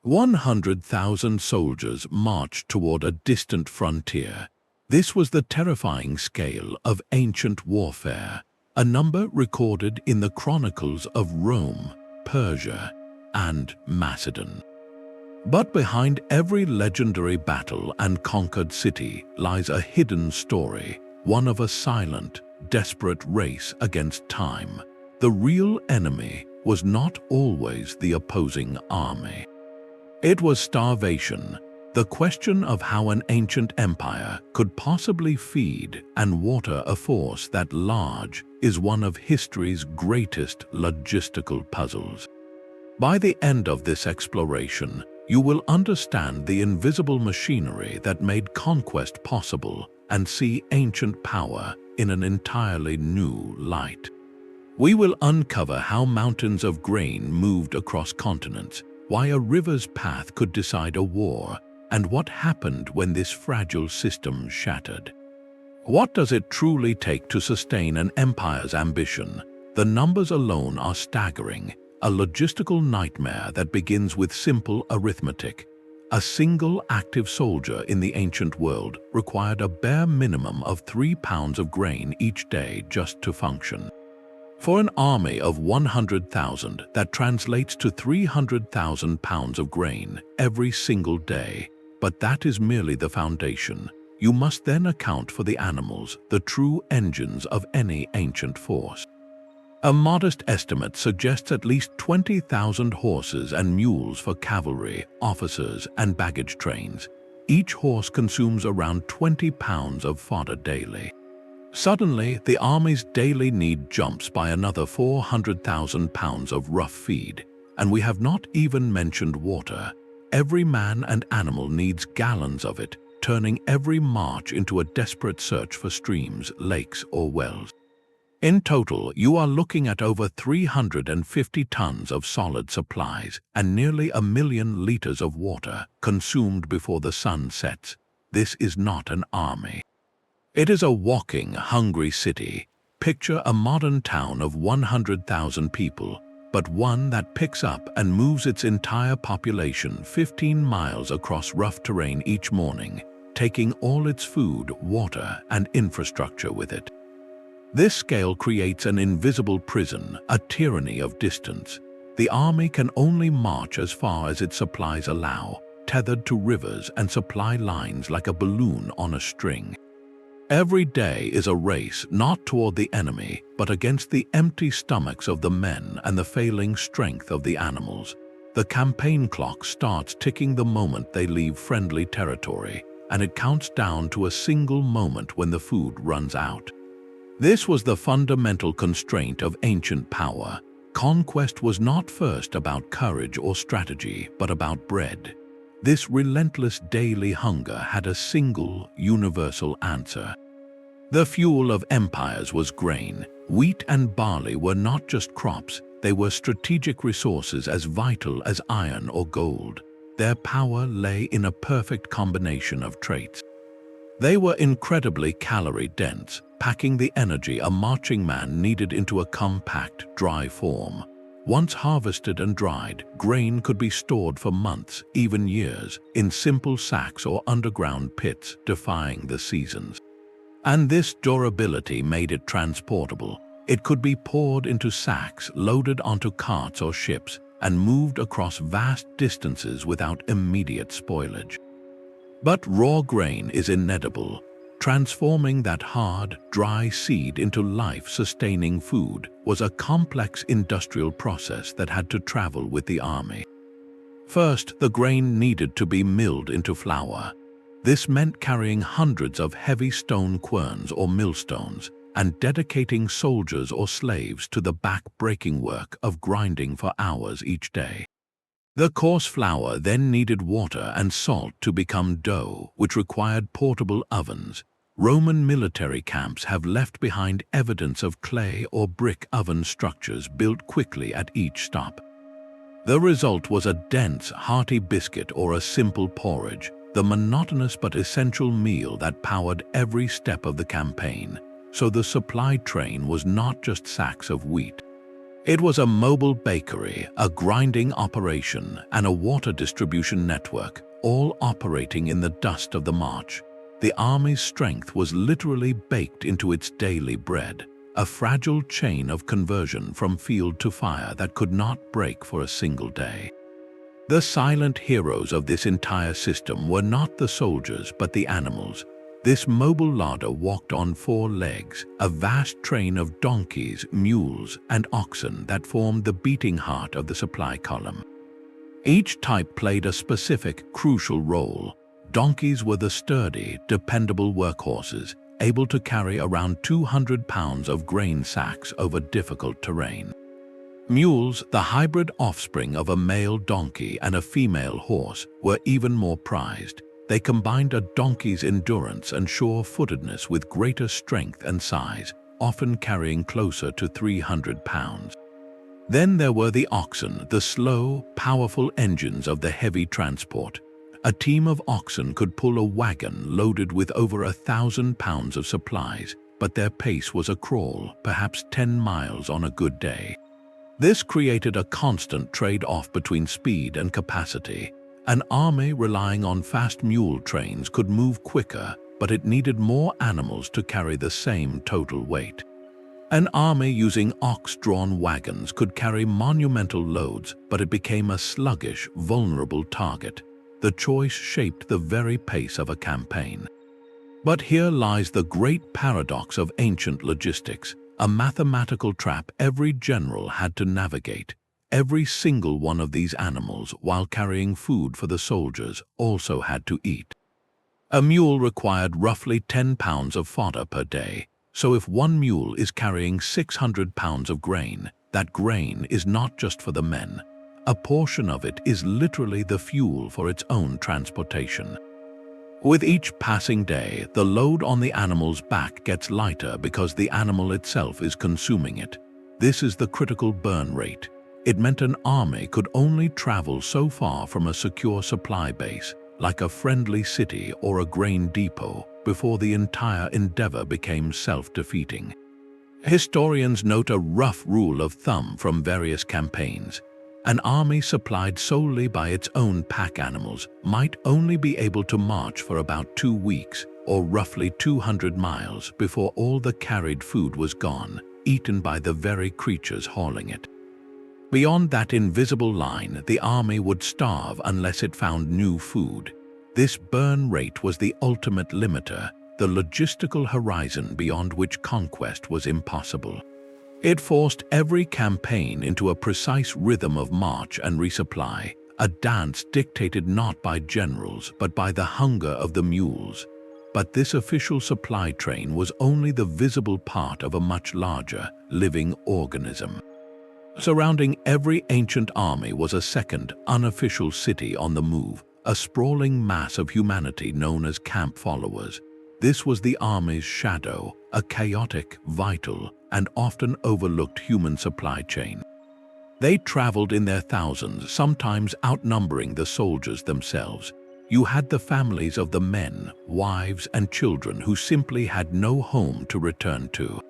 100,000 soldiers marched toward a distant frontier. This was the terrifying scale of ancient warfare, a number recorded in the chronicles of Rome, Persia, and Macedon. But behind every legendary battle and conquered city lies a hidden story, one of a silent, desperate race against time. The real enemy was not always the opposing army. It was starvation, the question of how an ancient empire could possibly feed and water a force that large is one of history's greatest logistical puzzles. By the end of this exploration, you will understand the invisible machinery that made conquest possible and see ancient power in an entirely new light. We will uncover how mountains of grain moved across continents, why a river's path could decide a war, and what happened when this fragile system shattered. What does it truly take to sustain an empire's ambition? The numbers alone are staggering, a logistical nightmare that begins with simple arithmetic. A single active soldier in the ancient world required a bare minimum of 3 pounds of grain each day just to function. For an army of 100,000, that translates to 300,000 pounds of grain every single day. But that is merely the foundation. You must then account for the animals, the true engines of any ancient force. A modest estimate suggests at least 20,000 horses and mules for cavalry, officers, and baggage trains. Each horse consumes around 20 pounds of fodder daily. Suddenly, the army's daily need jumps by another 400,000 pounds of rough feed, and we have not even mentioned water. Every man and animal needs gallons of it, turning every march into a desperate search for streams, lakes, or wells. In total, you are looking at over 350 tons of solid supplies and nearly 1 million liters of water consumed before the sun sets. This is not an army. It is a walking, hungry city. Picture a modern town of 100,000 people, but one that picks up and moves its entire population 15 miles across rough terrain each morning, taking all its food, water, and infrastructure with it. This scale creates an invisible prison, a tyranny of distance. The army can only march as far as its supplies allow, tethered to rivers and supply lines like a balloon on a string. Every day is a race not toward the enemy, but against the empty stomachs of the men and the failing strength of the animals. The campaign clock starts ticking the moment they leave friendly territory, and it counts down to a single moment when the food runs out. This was the fundamental constraint of ancient power. Conquest was not first about courage or strategy, but about bread. This relentless daily hunger had a single, universal answer. The fuel of empires was grain. Wheat and barley were not just crops, they were strategic resources as vital as iron or gold. Their power lay in a perfect combination of traits. They were incredibly calorie-dense, packing the energy a marching man needed into a compact, dry form. Once harvested and dried, grain could be stored for months, even years, in simple sacks or underground pits, defying the seasons. And this durability made it transportable. It could be poured into sacks, loaded onto carts or ships, and moved across vast distances without immediate spoilage. But raw grain is inedible. Transforming that hard, dry seed into life-sustaining food was a complex industrial process that had to travel with the army. First, the grain needed to be milled into flour. This meant carrying hundreds of heavy stone querns or millstones and dedicating soldiers or slaves to the back-breaking work of grinding for hours each day. The coarse flour then needed water and salt to become dough, which required portable ovens. Roman military camps have left behind evidence of clay or brick oven structures built quickly at each stop. The result was a dense, hearty biscuit or a simple porridge, the monotonous but essential meal that powered every step of the campaign. So the supply train was not just sacks of wheat. It was a mobile bakery, a grinding operation, and a water distribution network, all operating in the dust of the march. The army's strength was literally baked into its daily bread, a fragile chain of conversion from field to fire that could not break for a single day. The silent heroes of this entire system were not the soldiers but the animals. This mobile larder walked on 4 legs, a vast train of donkeys, mules, and oxen that formed the beating heart of the supply column. Each type played a specific, crucial role. Donkeys were the sturdy, dependable workhorses, able to carry around 200 pounds of grain sacks over difficult terrain. Mules, the hybrid offspring of a male donkey and a female horse, were even more prized. They combined a donkey's endurance and sure-footedness with greater strength and size, often carrying closer to 300 pounds. Then there were the oxen, the slow, powerful engines of the heavy transport. A team of oxen could pull a wagon loaded with over 1,000 pounds of supplies, but their pace was a crawl, perhaps 10 miles on a good day. This created a constant trade-off between speed and capacity. An army relying on fast mule trains could move quicker, but it needed more animals to carry the same total weight. An army using ox-drawn wagons could carry monumental loads, but it became a sluggish, vulnerable target. The choice shaped the very pace of a campaign. But here lies the great paradox of ancient logistics, a mathematical trap every general had to navigate. Every single one of these animals, while carrying food for the soldiers, also had to eat. A mule required roughly 10 pounds of fodder per day, so if one mule is carrying 600 pounds of grain, that grain is not just for the men. A portion of it is literally the fuel for its own transportation. With each passing day, the load on the animal's back gets lighter because the animal itself is consuming it. This is the critical burn rate. It meant an army could only travel so far from a secure supply base, like a friendly city or a grain depot, before the entire endeavor became self-defeating. Historians note a rough rule of thumb from various campaigns. An army supplied solely by its own pack animals might only be able to march for about 2 weeks, or roughly 200 miles, before all the carried food was gone, eaten by the very creatures hauling it. Beyond that invisible line, the army would starve unless it found new food. This burn rate was the ultimate limiter, the logistical horizon beyond which conquest was impossible. It forced every campaign into a precise rhythm of march and resupply, a dance dictated not by generals but by the hunger of the mules. But this official supply train was only the visible part of a much larger, living organism. Surrounding every ancient army was a second, unofficial city on the move, a sprawling mass of humanity known as camp followers. This was the army's shadow, a chaotic, vital, and often overlooked human supply chain. They traveled in their thousands, sometimes outnumbering the soldiers themselves. You had the families of the men, wives, and children who simply had no home to return to.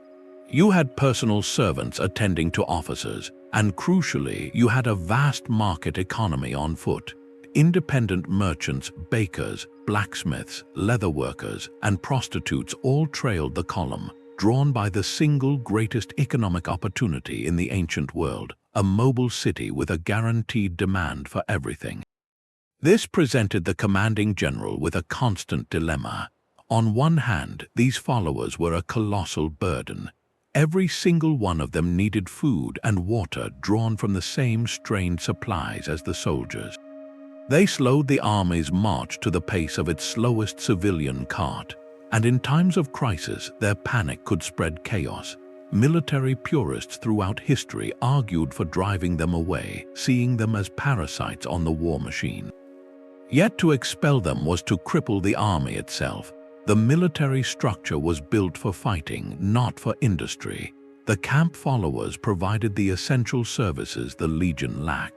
You had personal servants attending to officers, and crucially, you had a vast market economy on foot. Independent merchants, bakers, blacksmiths, leatherworkers, and prostitutes all trailed the column, drawn by the single greatest economic opportunity in the ancient world, a mobile city with a guaranteed demand for everything. This presented the commanding general with a constant dilemma. On one hand, these followers were a colossal burden. Every single one of them needed food and water drawn from the same strained supplies as the soldiers. They slowed the army's march to the pace of its slowest civilian cart, and in times of crisis, their panic could spread chaos. Military purists throughout history argued for driving them away, seeing them as parasites on the war machine. Yet to expel them was to cripple the army itself. The military structure was built for fighting, not for industry. The camp followers provided the essential services the legion lacked.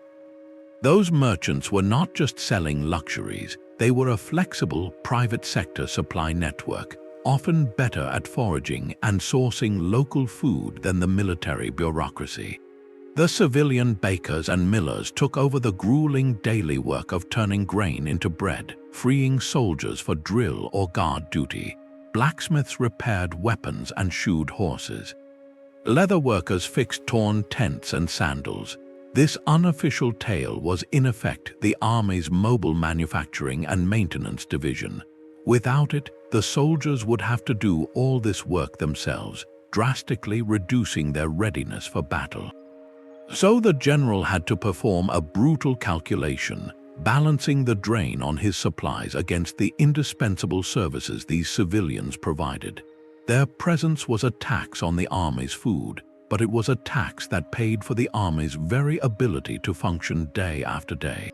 Those merchants were not just selling luxuries, they were a flexible private sector supply network, often better at foraging and sourcing local food than the military bureaucracy. The civilian bakers and millers took over the grueling daily work of turning grain into bread, freeing soldiers for drill or guard duty. Blacksmiths repaired weapons and shoed horses. Leather workers fixed torn tents and sandals. This unofficial tale was in effect the Army's mobile manufacturing and maintenance division. Without it, the soldiers would have to do all this work themselves, drastically reducing their readiness for battle. So the general had to perform a brutal calculation, balancing the drain on his supplies against the indispensable services these civilians provided. Their presence was a tax on the army's food, but it was a tax that paid for the army's very ability to function day after day.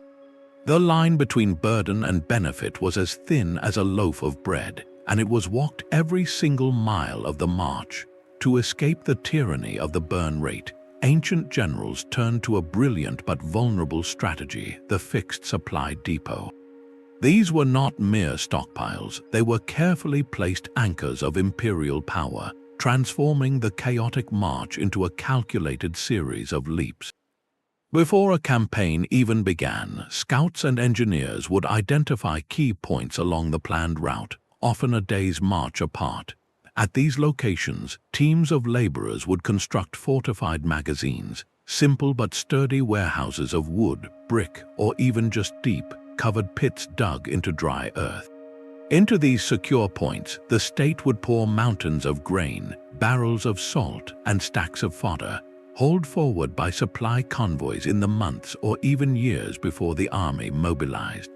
The line between burden and benefit was as thin as a loaf of bread, and it was walked every single mile of the march. To escape the tyranny of the burn rate, ancient generals turned to a brilliant but vulnerable strategy, the fixed supply depot. These were not mere stockpiles, they were carefully placed anchors of imperial power, transforming the chaotic march into a calculated series of leaps. Before a campaign even began, scouts and engineers would identify key points along the planned route, often a day's march apart. At these locations, teams of laborers would construct fortified magazines, simple but sturdy warehouses of wood, brick, or even just deep, covered pits dug into dry earth. Into these secure points, the state would pour mountains of grain, barrels of salt, and stacks of fodder, hauled forward by supply convoys in the months or even years before the army mobilized.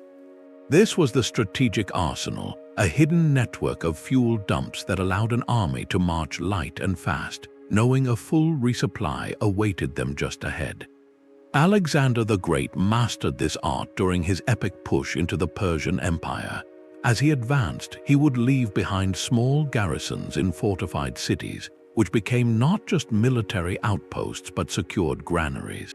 This was the strategic arsenal, a hidden network of fuel dumps that allowed an army to march light and fast, knowing a full resupply awaited them just ahead. Alexander the Great mastered this art during his epic push into the Persian Empire. As he advanced, he would leave behind small garrisons in fortified cities, which became not just military outposts but secured granaries.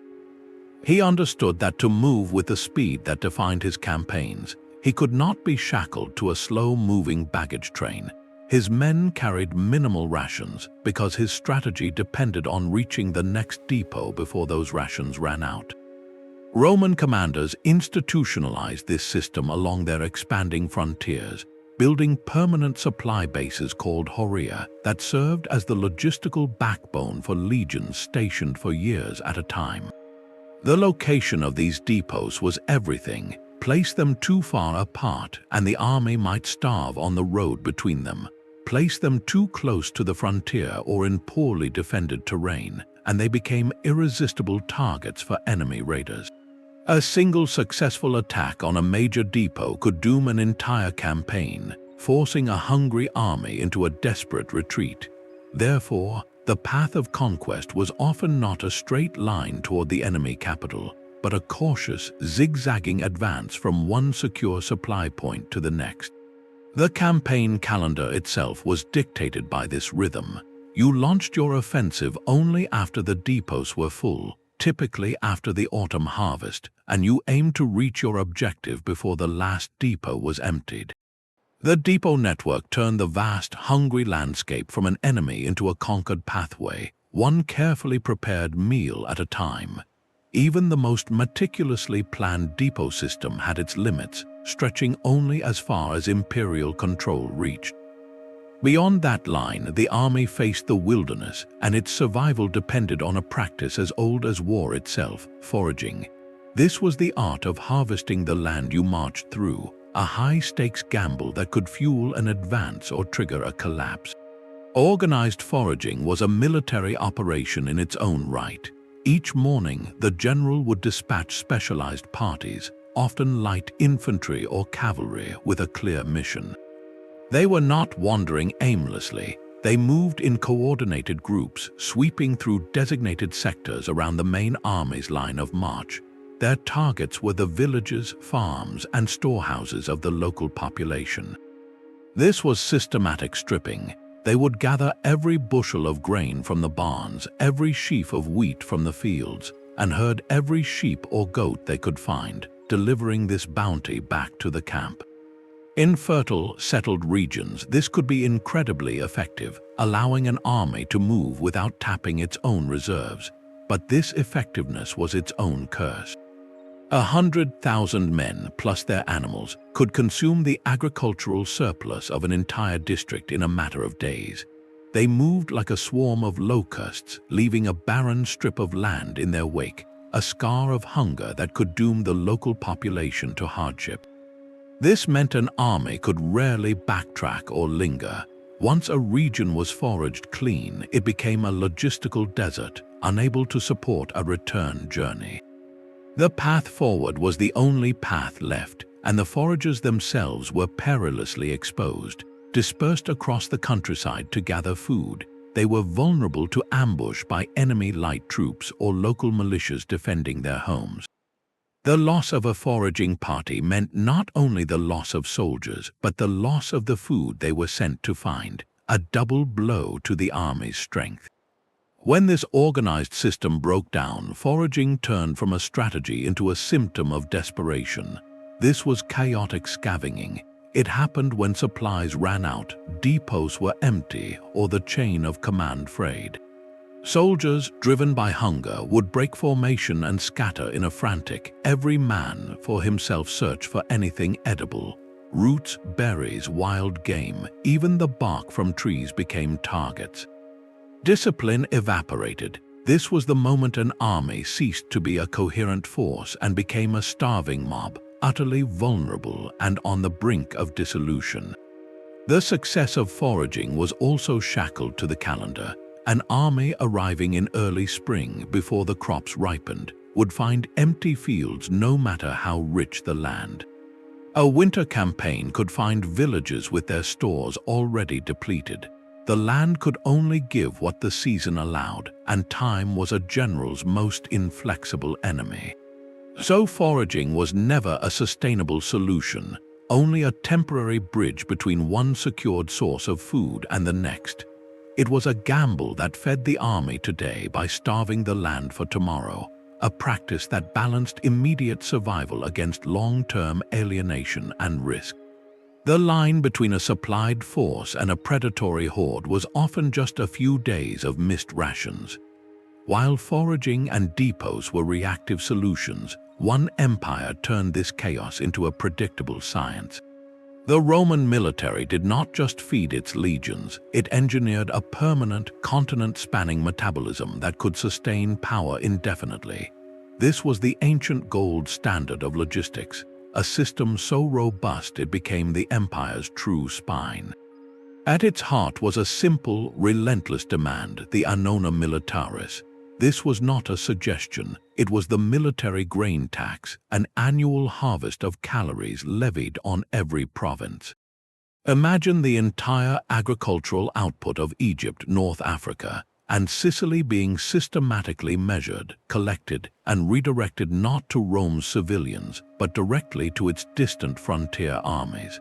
He understood that to move with the speed that defined his campaigns, he could not be shackled to a slow-moving baggage train. His men carried minimal rations because his strategy depended on reaching the next depot before those rations ran out. Roman commanders institutionalized this system along their expanding frontiers, building permanent supply bases called horia that served as the logistical backbone for legions stationed for years at a time. The location of these depots was everything. Place them too far apart and the army might starve on the road between them. Place them too close to the frontier or in poorly defended terrain, and they became irresistible targets for enemy raiders. A single successful attack on a major depot could doom an entire campaign, forcing a hungry army into a desperate retreat. Therefore, the path of conquest was often not a straight line toward the enemy capital, but a cautious, zigzagging advance from one secure supply point to the next. The campaign calendar itself was dictated by this rhythm. You launched your offensive only after the depots were full, typically after the autumn harvest, and you aimed to reach your objective before the last depot was emptied. The depot network turned the vast, hungry landscape from an enemy into a conquered pathway, one carefully prepared meal at a time. Even the most meticulously planned depot system had its limits, stretching only as far as imperial control reached. Beyond that line, the army faced the wilderness, and its survival depended on a practice as old as war itself, foraging. This was the art of harvesting the land you marched through, a high-stakes gamble that could fuel an advance or trigger a collapse. Organized foraging was a military operation in its own right. Each morning, the general would dispatch specialized parties, often light infantry or cavalry, with a clear mission. They were not wandering aimlessly. They moved in coordinated groups, sweeping through designated sectors around the main army's line of march. Their targets were the villages, farms, and storehouses of the local population. This was systematic stripping. They would gather every bushel of grain from the barns, every sheaf of wheat from the fields, and herd every sheep or goat they could find, delivering this bounty back to the camp. In fertile, settled regions, this could be incredibly effective, allowing an army to move without tapping its own reserves. but this effectiveness was its own curse. 100,000 men, plus their animals, could consume the agricultural surplus of an entire district in a matter of days. They moved like a swarm of locusts, leaving a barren strip of land in their wake, a scar of hunger that could doom the local population to hardship. This meant an army could rarely backtrack or linger. Once a region was foraged clean, it became a logistical desert, unable to support a return journey. The path forward was the only path left, and the foragers themselves were perilously exposed. Dispersed across the countryside to gather food, they were vulnerable to ambush by enemy light troops or local militias defending their homes. The loss of a foraging party meant not only the loss of soldiers, but the loss of the food they were sent to find, a double blow to the army's strength. When this organized system broke down, foraging turned from a strategy into a symptom of desperation. This was chaotic scavenging. It happened when supplies ran out, depots were empty, or the chain of command frayed. Soldiers, driven by hunger, would break formation and scatter in a frantic, every man for himself search for anything edible. Roots, berries, wild game, even the bark from trees became targets. Discipline evaporated. This was the moment an army ceased to be a coherent force and became a starving mob, utterly vulnerable and on the brink of dissolution. The success of foraging was also shackled to the calendar. An army arriving in early spring before the crops ripened would find empty fields no matter how rich the land. A winter campaign could find villages with their stores already depleted. The land could only give what the season allowed, and time was a general's most inflexible enemy. So foraging was never a sustainable solution, only a temporary bridge between one secured source of food and the next. It was a gamble that fed the army today by starving the land for tomorrow, a practice that balanced immediate survival against long-term alienation and risk. The line between a supplied force and a predatory horde was often just a few days of missed rations. While foraging and depots were reactive solutions, one empire turned this chaos into a predictable science. The Roman military did not just feed its legions, it engineered a permanent, continent-spanning metabolism that could sustain power indefinitely. This was the ancient gold standard of logistics, a system so robust it became the empire's true spine. At its heart was a simple, relentless demand, the Annona militaris. This was not a suggestion, it was the military grain tax, an annual harvest of calories levied on every province. Imagine the entire agricultural output of Egypt, North Africa, and Sicily being systematically measured, collected, and redirected not to Rome's civilians, but directly to its distant frontier armies.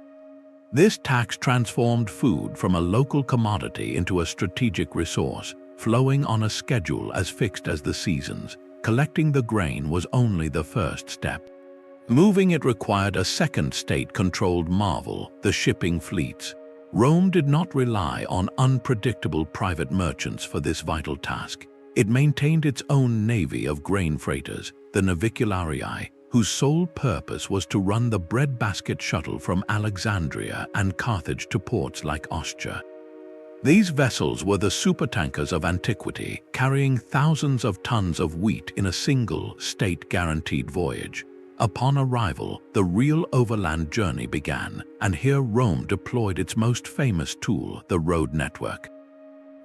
This tax transformed food from a local commodity into a strategic resource, flowing on a schedule as fixed as the seasons. Collecting the grain was only the first step. Moving it required a second state-controlled marvel, the shipping fleets. Rome did not rely on unpredictable private merchants for this vital task. It maintained its own navy of grain freighters, the navicularii, whose sole purpose was to run the breadbasket shuttle from Alexandria and Carthage to ports like Ostia. These vessels were the supertankers of Antiquity, carrying thousands of tons of wheat in a single, state-guaranteed voyage. Upon arrival, the real overland journey began, and here Rome deployed its most famous tool, the road network.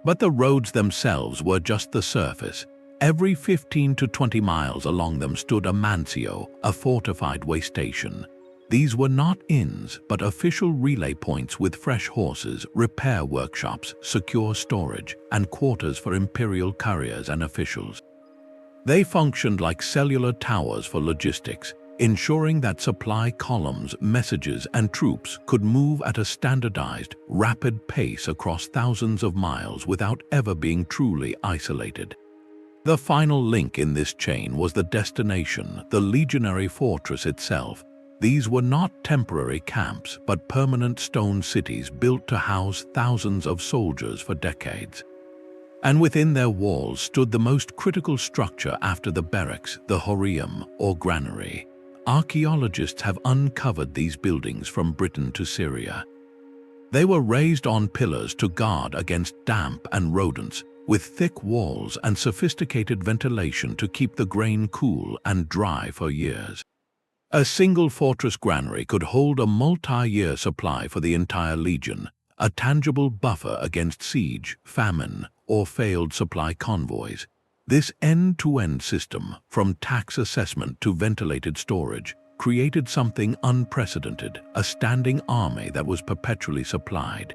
But the roads themselves were just the surface. Every 15 to 20 miles along them stood a mansio, a fortified way station. These were not inns, but official relay points with fresh horses, repair workshops, secure storage, and quarters for imperial couriers and officials. They functioned like cellular towers for logistics, ensuring that supply columns, messages, and troops could move at a standardized, rapid pace across thousands of miles without ever being truly isolated. The final link in this chain was the destination, the legionary fortress itself. These were not temporary camps, but permanent stone cities built to house thousands of soldiers for decades. And within their walls stood the most critical structure after the barracks, the horium, or granary. Archaeologists have uncovered these buildings from Britain to Syria. They were raised on pillars to guard against damp and rodents, with thick walls and sophisticated ventilation to keep the grain cool and dry for years. A single fortress granary could hold a multi-year supply for the entire legion, a tangible buffer against siege, famine, or failed supply convoys. This end-to-end system, from tax assessment to ventilated storage, created something unprecedented, a standing army that was perpetually supplied.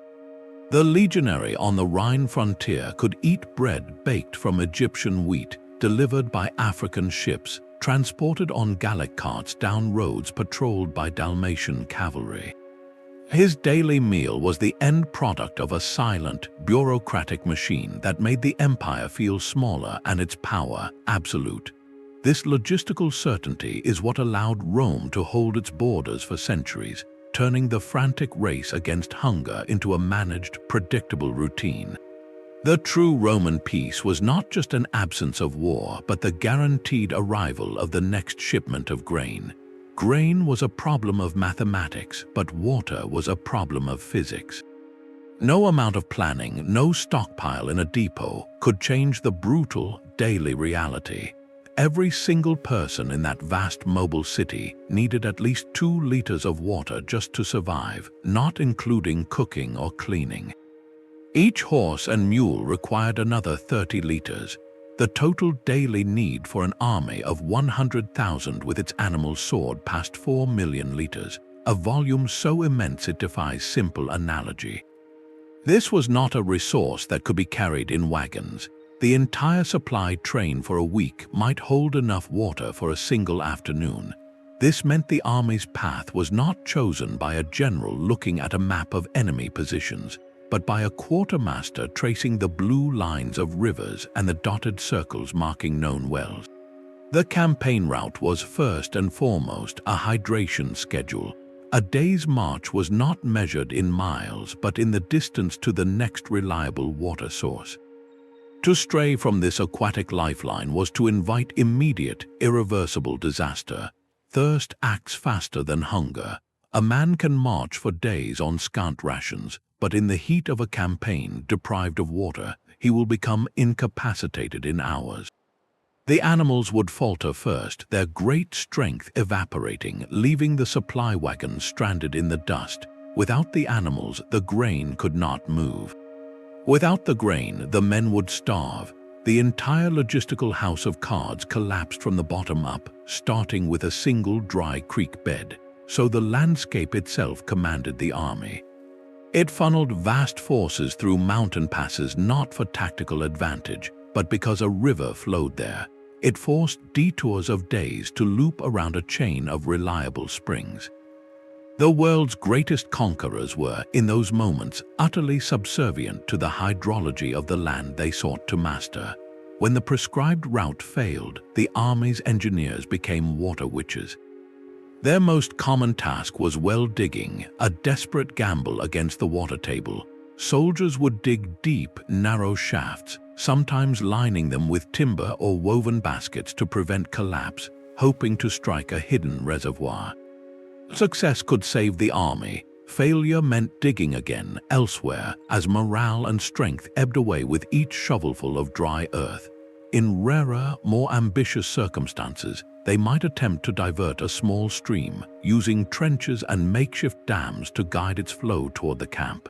The legionary on the Rhine frontier could eat bread baked from Egyptian wheat, delivered by African ships, transported on Gallic carts down roads patrolled by Dalmatian cavalry. His daily meal was the end product of a silent, bureaucratic machine that made the empire feel smaller and its power absolute. This logistical certainty is what allowed Rome to hold its borders for centuries, turning the frantic race against hunger into a managed, predictable routine. The true Roman peace was not just an absence of war, but the guaranteed arrival of the next shipment of grain. Grain was a problem of mathematics, but water was a problem of physics. No amount of planning, no stockpile in a depot could change the brutal, daily reality. Every single person in that vast mobile city needed at least 2 liters of water just to survive, not including cooking or cleaning. Each horse and mule required another 30 liters. The total daily need for an army of 100,000 with its animals soared past 4 million liters, a volume so immense it defies simple analogy. This was not a resource that could be carried in wagons. The entire supply train for a week might hold enough water for a single afternoon. This meant the army's path was not chosen by a general looking at a map of enemy positions, but by a quartermaster tracing the blue lines of rivers and the dotted circles marking known wells. The campaign route was first and foremost a hydration schedule. A day's march was not measured in miles, but in the distance to the next reliable water source. To stray from this aquatic lifeline was to invite immediate, irreversible disaster. Thirst acts faster than hunger. A man can march for days on scant rations, but in the heat of a campaign, deprived of water, he will become incapacitated in hours. The animals would falter first, their great strength evaporating, leaving the supply wagons stranded in the dust. Without the animals, the grain could not move. Without the grain, the men would starve. The entire logistical house of cards collapsed from the bottom up, starting with a single dry creek bed, so the landscape itself commanded the army. It funneled vast forces through mountain passes not for tactical advantage, but because a river flowed there. It forced detours of days to loop around a chain of reliable springs. The world's greatest conquerors were, in those moments, utterly subservient to the hydrology of the land they sought to master. When the prescribed route failed, the army's engineers became water witches. Their most common task was well digging, a desperate gamble against the water table. Soldiers would dig deep, narrow shafts, sometimes lining them with timber or woven baskets to prevent collapse, hoping to strike a hidden reservoir. Success could save the army. Failure meant digging again, elsewhere, as morale and strength ebbed away with each shovelful of dry earth. In rarer, more ambitious circumstances, they might attempt to divert a small stream, using trenches and makeshift dams to guide its flow toward the camp.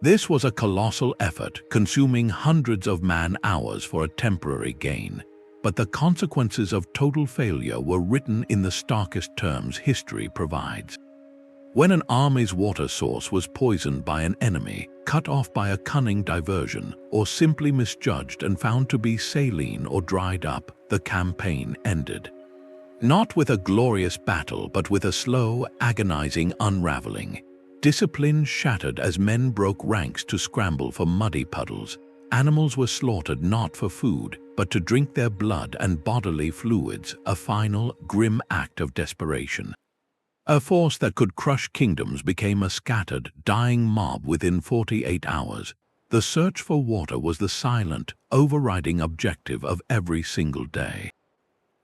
This was a colossal effort, consuming hundreds of man-hours for a temporary gain. But the consequences of total failure were written in the starkest terms history provides. When an army's water source was poisoned by an enemy, cut off by a cunning diversion, or simply misjudged and found to be saline or dried up, the campaign ended. Not with a glorious battle, but with a slow, agonizing unraveling. Discipline shattered as men broke ranks to scramble for muddy puddles. Animals were slaughtered not for food, but to drink their blood and bodily fluids, a final, grim act of desperation. A force that could crush kingdoms became a scattered, dying mob within 48 hours. The search for water was the silent, overriding objective of every single day.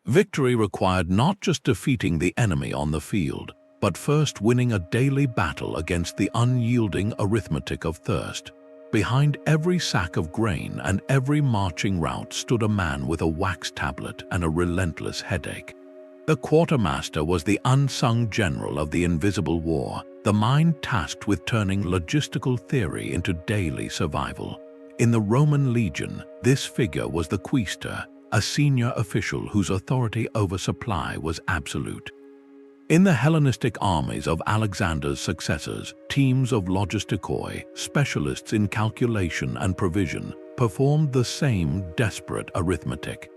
Victory required not just defeating the enemy on the field, but first winning a daily battle against the unyielding arithmetic of thirst. Behind every sack of grain and every marching route stood a man with a wax tablet and a relentless headache. The Quartermaster was the unsung general of the invisible war, the mind tasked with turning logistical theory into daily survival. In the Roman legion, this figure was the quaestor, a senior official whose authority over supply was absolute. In the Hellenistic armies of Alexander's successors, teams of logistikoi, specialists in calculation and provision, performed the same desperate arithmetic.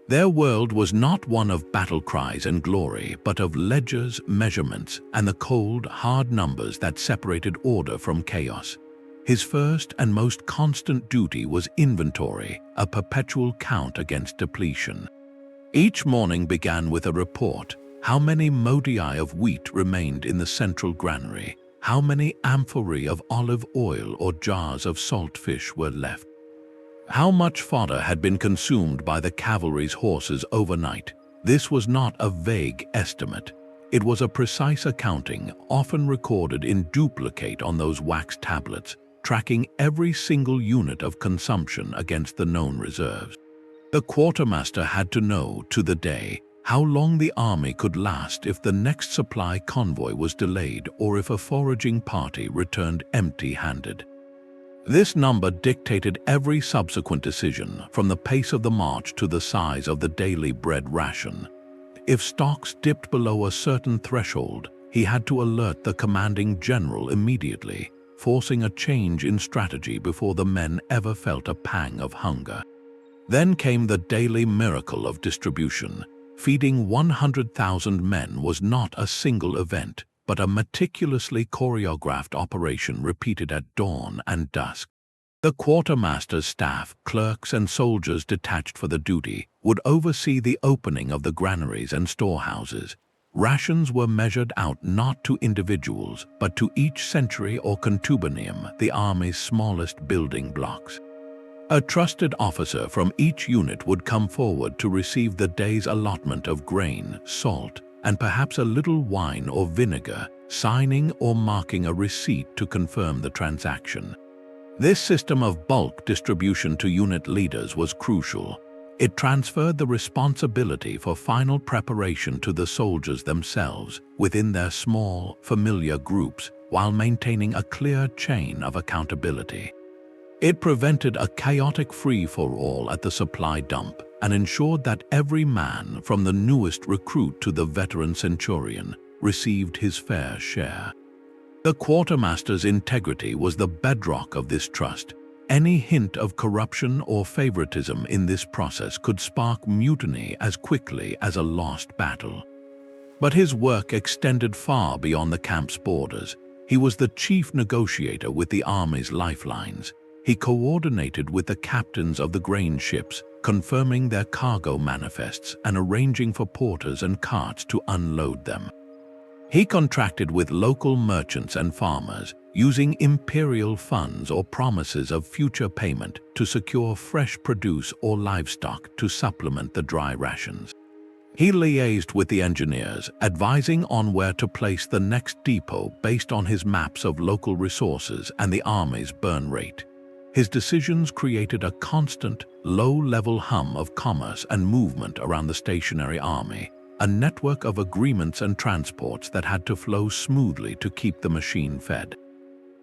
Their world was not one of battle cries and glory, but of ledgers, measurements, and the cold, hard numbers that separated order from chaos. His first and most constant duty was inventory, a perpetual count against depletion. Each morning began with a report: how many modii of wheat remained in the central granary, how many amphorae of olive oil or jars of salt fish were left, how much fodder had been consumed by the cavalry's horses overnight. This was not a vague estimate. It was a precise accounting, often recorded in duplicate on those wax tablets, tracking every single unit of consumption against the known reserves. The quartermaster had to know, to the day, how long the army could last if the next supply convoy was delayed or if a foraging party returned empty-handed. This number dictated every subsequent decision, from the pace of the march to the size of the daily bread ration. If stocks dipped below a certain threshold, he had to alert the commanding general immediately, forcing a change in strategy before the men ever felt a pang of hunger. Then came the daily miracle of distribution. Feeding 100,000 men was not a single event, but a meticulously choreographed operation repeated at dawn and dusk. The quartermaster's staff, clerks and soldiers detached for the duty, would oversee the opening of the granaries and storehouses. Rations were measured out not to individuals, but to each century or contubernium, the army's smallest building blocks. A trusted officer from each unit would come forward to receive the day's allotment of grain, salt, and perhaps a little wine or vinegar, signing or marking a receipt to confirm the transaction. This system of bulk distribution to unit leaders was crucial. It transferred the responsibility for final preparation to the soldiers themselves within their small, familiar groups, while maintaining a clear chain of accountability. It prevented a chaotic free-for-all at the supply dump and ensured that every man, from the newest recruit to the veteran centurion, received his fair share. The quartermaster's integrity was the bedrock of this trust. Any hint of corruption or favoritism in this process could spark mutiny as quickly as a lost battle. But his work extended far beyond the camp's borders. He was the chief negotiator with the army's lifelines. He coordinated with the captains of the grain ships, confirming their cargo manifests and arranging for porters and carts to unload them. He contracted with local merchants and farmers, using imperial funds or promises of future payment to secure fresh produce or livestock to supplement the dry rations. He liaised with the engineers, advising on where to place the next depot based on his maps of local resources and the army's burn rate. His decisions created a constant, low-level hum of commerce and movement around the stationary army, a network of agreements and transports that had to flow smoothly to keep the machine fed.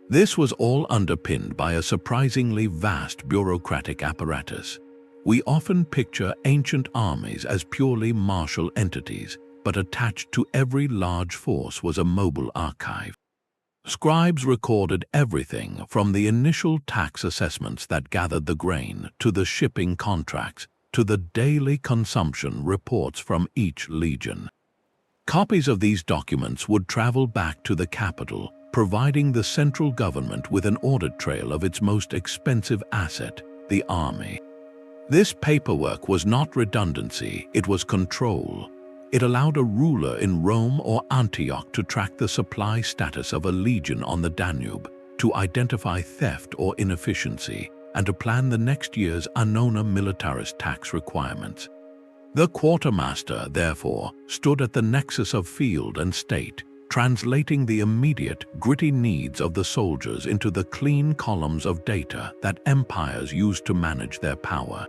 This was all underpinned by a surprisingly vast bureaucratic apparatus. We often picture ancient armies as purely martial entities, but attached to every large force was a mobile archive. Scribes recorded everything from the initial tax assessments that gathered the grain, to the shipping contracts, to the daily consumption reports from each legion. Copies of these documents would travel back to the capital, providing the central government with an audit trail of its most expensive asset, the army. This paperwork was not redundancy, it was control. It allowed a ruler in Rome or Antioch to track the supply status of a legion on the Danube, to identify theft or inefficiency, and to plan the next year's Annona militaris tax requirements. The Quartermaster, therefore, stood at the nexus of field and state, translating the immediate, gritty needs of the soldiers into the clean columns of data that empires used to manage their power.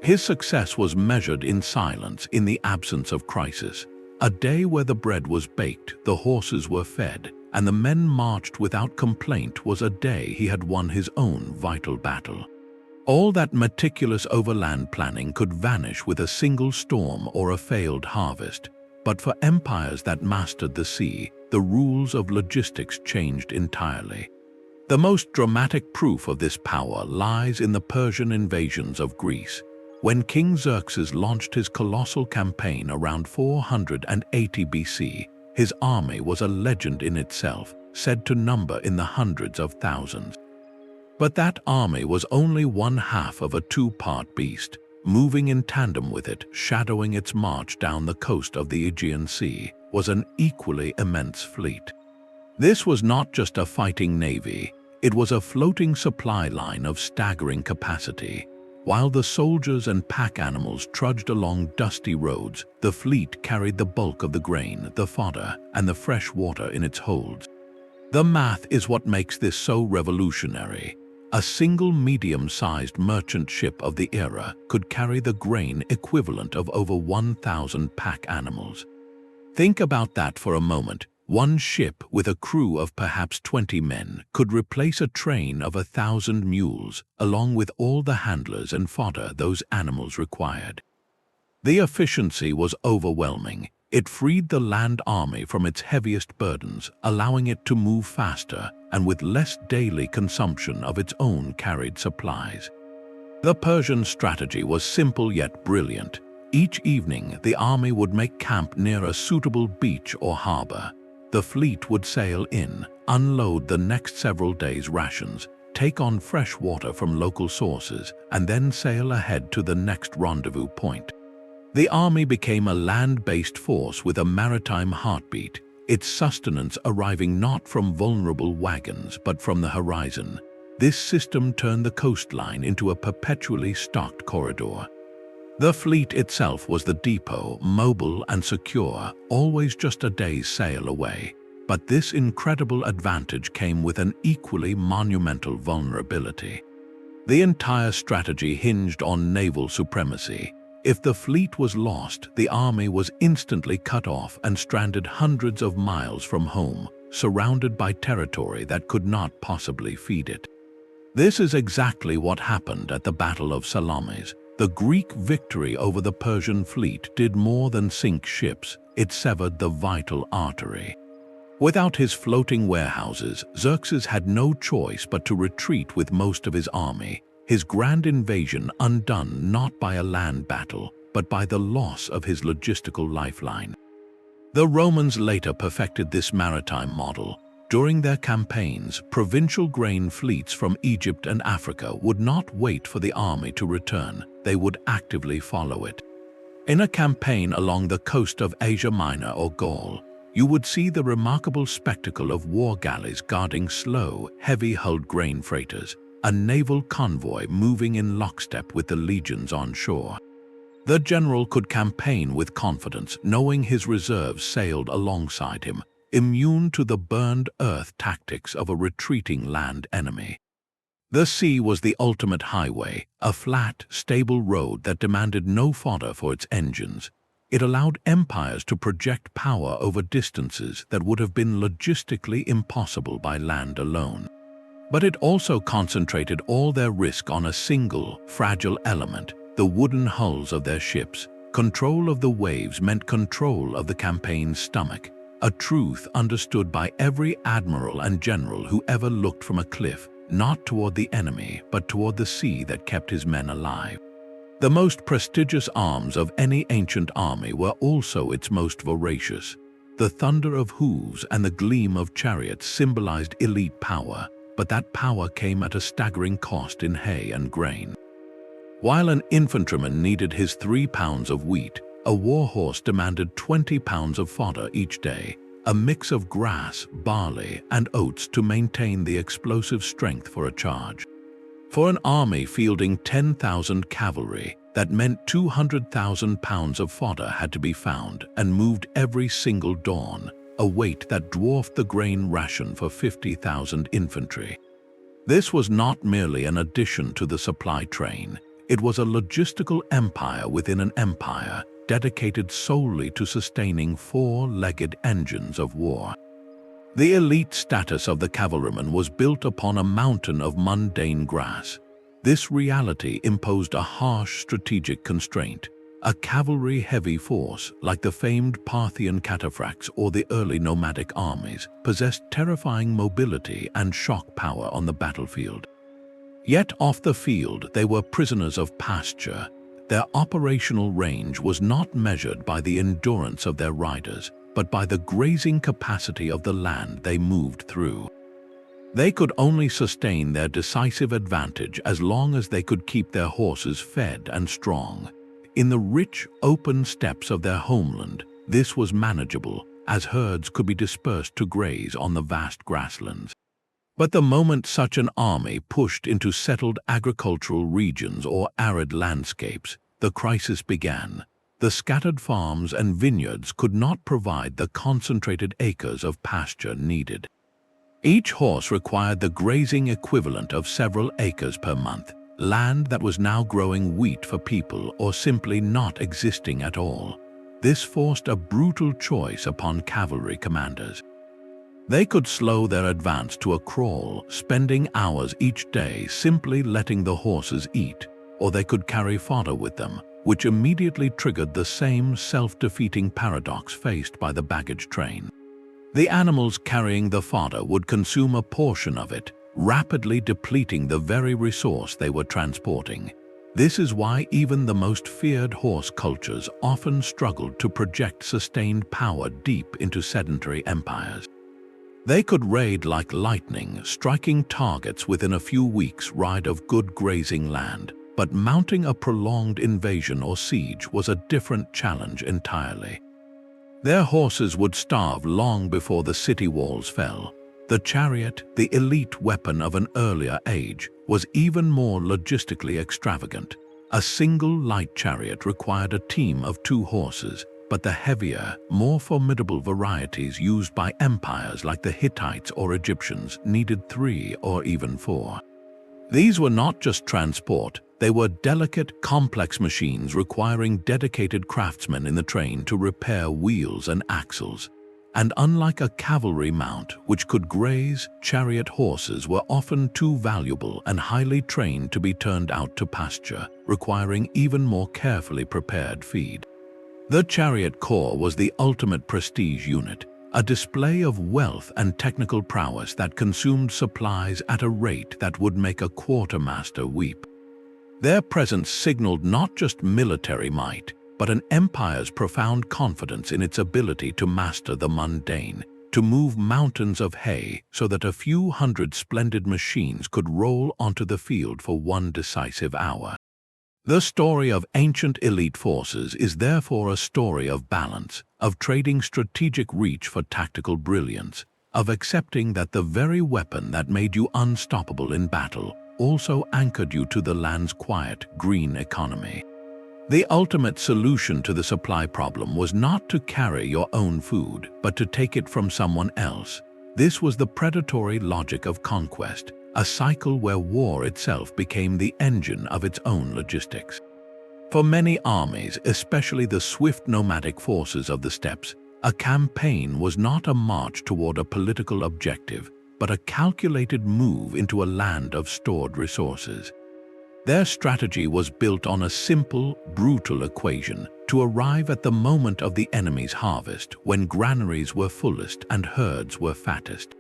His success was measured in silence in the absence of crisis. A day where the bread was baked, the horses were fed, and the men marched without complaint was a day he had won his own vital battle. All that meticulous overland planning could vanish with a single storm or a failed harvest. But for empires that mastered the sea, the rules of logistics changed entirely. The most dramatic proof of this power lies in the Persian invasions of Greece. When King Xerxes launched his colossal campaign around 480 BC, his army was a legend in itself, said to number in the hundreds of thousands. But that army was only one half of a two-part beast. Moving in tandem with it, shadowing its march down the coast of the Aegean Sea, was an equally immense fleet. This was not just a fighting navy, it was a floating supply line of staggering capacity. While the soldiers and pack animals trudged along dusty roads, the fleet carried the bulk of the grain, the fodder, and the fresh water in its holds. The math is what makes this so revolutionary. A single medium-sized merchant ship of the era could carry the grain equivalent of over 1,000 pack animals. Think about that for a moment. One ship with a crew of perhaps 20 men could replace a train of 1,000 mules, along with all the handlers and fodder those animals required. The efficiency was overwhelming. It freed the land army from its heaviest burdens, allowing it to move faster and with less daily consumption of its own carried supplies. The Persian strategy was simple yet brilliant. Each evening, the army would make camp near a suitable beach or harbor. The fleet would sail in, unload the next several days' rations, take on fresh water from local sources, and then sail ahead to the next rendezvous point. The army became a land-based force with a maritime heartbeat, its sustenance arriving not from vulnerable wagons but from the horizon. This system turned the coastline into a perpetually stocked corridor. The fleet itself was the depot, mobile and secure, always just a day's sail away. But this incredible advantage came with an equally monumental vulnerability. The entire strategy hinged on naval supremacy. If the fleet was lost, the army was instantly cut off and stranded hundreds of miles from home, surrounded by territory that could not possibly feed it. This is exactly what happened at the Battle of Salamis. The Greek victory over the Persian fleet did more than sink ships, it severed the vital artery. Without his floating warehouses, Xerxes had no choice but to retreat with most of his army, his grand invasion undone not by a land battle, but by the loss of his logistical lifeline. The Romans later perfected this maritime model. During their campaigns, provincial grain fleets from Egypt and Africa would not wait for the army to return, they would actively follow it. In a campaign along the coast of Asia Minor or Gaul, you would see the remarkable spectacle of war galleys guarding slow, heavy-hulled grain freighters, a naval convoy moving in lockstep with the legions on shore. The general could campaign with confidence, knowing his reserves sailed alongside him, immune to the burned earth tactics of a retreating land enemy. The sea was the ultimate highway, a flat, stable road that demanded no fodder for its engines. It allowed empires to project power over distances that would have been logistically impossible by land alone. But it also concentrated all their risk on a single, fragile element, the wooden hulls of their ships. Control of the waves meant control of the campaign's stomach, a truth understood by every admiral and general who ever looked from a cliff, not toward the enemy, but toward the sea that kept his men alive. The most prestigious arms of any ancient army were also its most voracious. The thunder of hooves and the gleam of chariots symbolized elite power, but that power came at a staggering cost in hay and grain. While an infantryman needed his 3 pounds of wheat, a war horse demanded 20 pounds of fodder each day. a mix of grass, barley, and oats to maintain the explosive strength for a charge. For an army fielding 10,000 cavalry, that meant 200,000 pounds of fodder had to be found and moved every single dawn, a weight that dwarfed the grain ration for 50,000 infantry. This was not merely an addition to the supply train, it was a logistical empire within an empire, dedicated solely to sustaining four-legged engines of war. The elite status of the cavalryman was built upon a mountain of mundane grass. This reality imposed a harsh strategic constraint. A cavalry-heavy force, like the famed Parthian cataphracts or the early nomadic armies, possessed terrifying mobility and shock power on the battlefield. Yet off the field, they were prisoners of pasture. Their operational range was not measured by the endurance of their riders, but by the grazing capacity of the land they moved through. They could only sustain their decisive advantage as long as they could keep their horses fed and strong. In the rich, open steppes of their homeland, this was manageable, as herds could be dispersed to graze on the vast grasslands. But the moment such an army pushed into settled agricultural regions or arid landscapes, the crisis began. The scattered farms and vineyards could not provide the concentrated acres of pasture needed. Each horse required the grazing equivalent of several acres per month, land that was now growing wheat for people or simply not existing at all. This forced a brutal choice upon cavalry commanders. They could slow their advance to a crawl, spending hours each day simply letting the horses eat, or they could carry fodder with them, which immediately triggered the same self-defeating paradox faced by the baggage train. The animals carrying the fodder would consume a portion of it, rapidly depleting the very resource they were transporting. This is why even the most feared horse cultures often struggled to project sustained power deep into sedentary empires. They could raid like lightning, striking targets within a few weeks' ride of good grazing land, but mounting a prolonged invasion or siege was a different challenge entirely. Their horses would starve long before the city walls fell. The chariot, the elite weapon of an earlier age, was even more logistically extravagant. A single light chariot required a team of 2 horses, but the heavier, more formidable varieties used by empires like the Hittites or Egyptians needed 3 or even 4. These were not just transport, they were delicate, complex machines requiring dedicated craftsmen in the train to repair wheels and axles. And unlike a cavalry mount, which could graze, chariot horses were often too valuable and highly trained to be turned out to pasture, requiring even more carefully prepared feed. The chariot corps was the ultimate prestige unit, a display of wealth and technical prowess that consumed supplies at a rate that would make a quartermaster weep. Their presence signaled not just military might, but an empire's profound confidence in its ability to master the mundane, to move mountains of hay so that a few hundred splendid machines could roll onto the field for one decisive hour. The story of ancient elite forces is therefore a story of balance, of trading strategic reach for tactical brilliance, of accepting that the very weapon that made you unstoppable in battle also anchored you to the land's quiet, green economy. The ultimate solution to the supply problem was not to carry your own food, but to take it from someone else. This was the predatory logic of conquest, a cycle where war itself became the engine of its own logistics. For many armies, especially the swift nomadic forces of the steppes, a campaign was not a march toward a political objective, but a calculated move into a land of stored resources. Their strategy was built on a simple, brutal equation to arrive at the moment of the enemy's harvest when granaries were fullest and herds were fattest.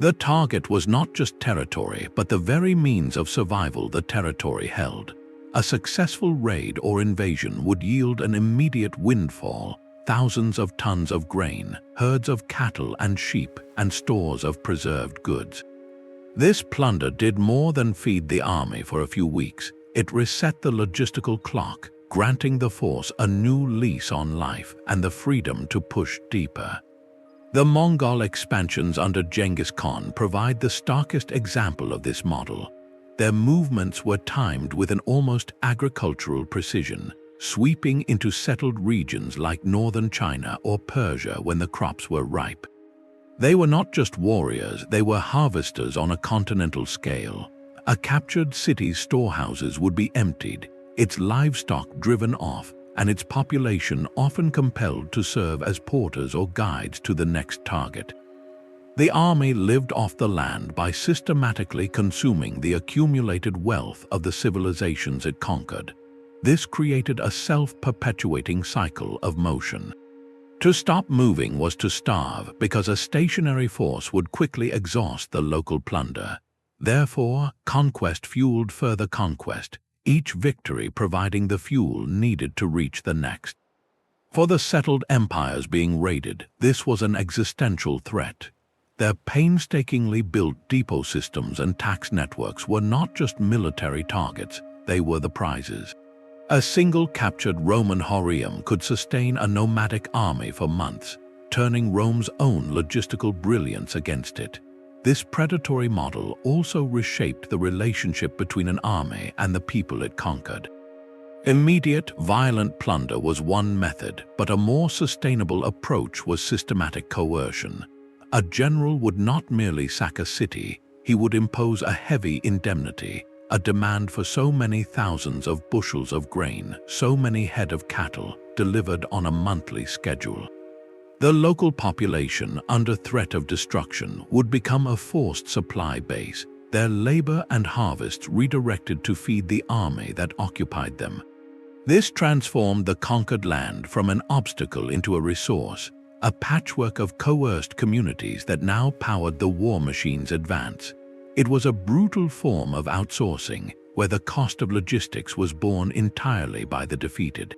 The target was not just territory, but the very means of survival the territory held. A successful raid or invasion would yield an immediate windfall, thousands of tons of grain, herds of cattle and sheep, and stores of preserved goods. This plunder did more than feed the army for a few weeks. It reset the logistical clock, granting the force a new lease on life and the freedom to push deeper. The Mongol expansions under Genghis Khan provide the starkest example of this model. Their movements were timed with an almost agricultural precision, sweeping into settled regions like northern China or Persia when the crops were ripe. They were not just warriors, they were harvesters on a continental scale. A captured city's storehouses would be emptied, its livestock driven off, and its population often compelled to serve as porters or guides to the next target. The army lived off the land by systematically consuming the accumulated wealth of the civilizations it conquered. This created a self-perpetuating cycle of motion. To stop moving was to starve, because a stationary force would quickly exhaust the local plunder. Therefore, conquest fueled further conquest, each victory providing the fuel needed to reach the next. For the settled empires being raided, this was an existential threat. Their painstakingly built depot systems and tax networks were not just military targets, they were the prizes. A single captured Roman horeum could sustain a nomadic army for months, turning Rome's own logistical brilliance against it. This predatory model also reshaped the relationship between an army and the people it conquered. Immediate, violent plunder was one method, but a more sustainable approach was systematic coercion. A general would not merely sack a city, he would impose a heavy indemnity, a demand for so many thousands of bushels of grain, so many head of cattle, delivered on a monthly schedule. The local population, under threat of destruction, would become a forced supply base, their labor and harvests redirected to feed the army that occupied them. This transformed the conquered land from an obstacle into a resource, a patchwork of coerced communities that now powered the war machine's advance. It was a brutal form of outsourcing, where the cost of logistics was borne entirely by the defeated.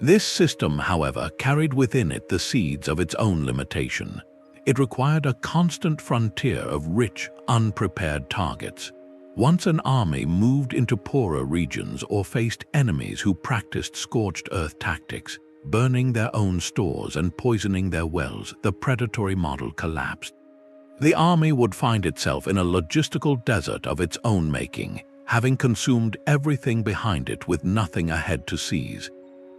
This system, however, carried within it the seeds of its own limitation. It required a constant frontier of rich, unprepared targets. Once an army moved into poorer regions or faced enemies who practiced scorched earth tactics, burning their own stores and poisoning their wells, the predatory model collapsed. The army would find itself in a logistical desert of its own making, having consumed everything behind it with nothing ahead to seize.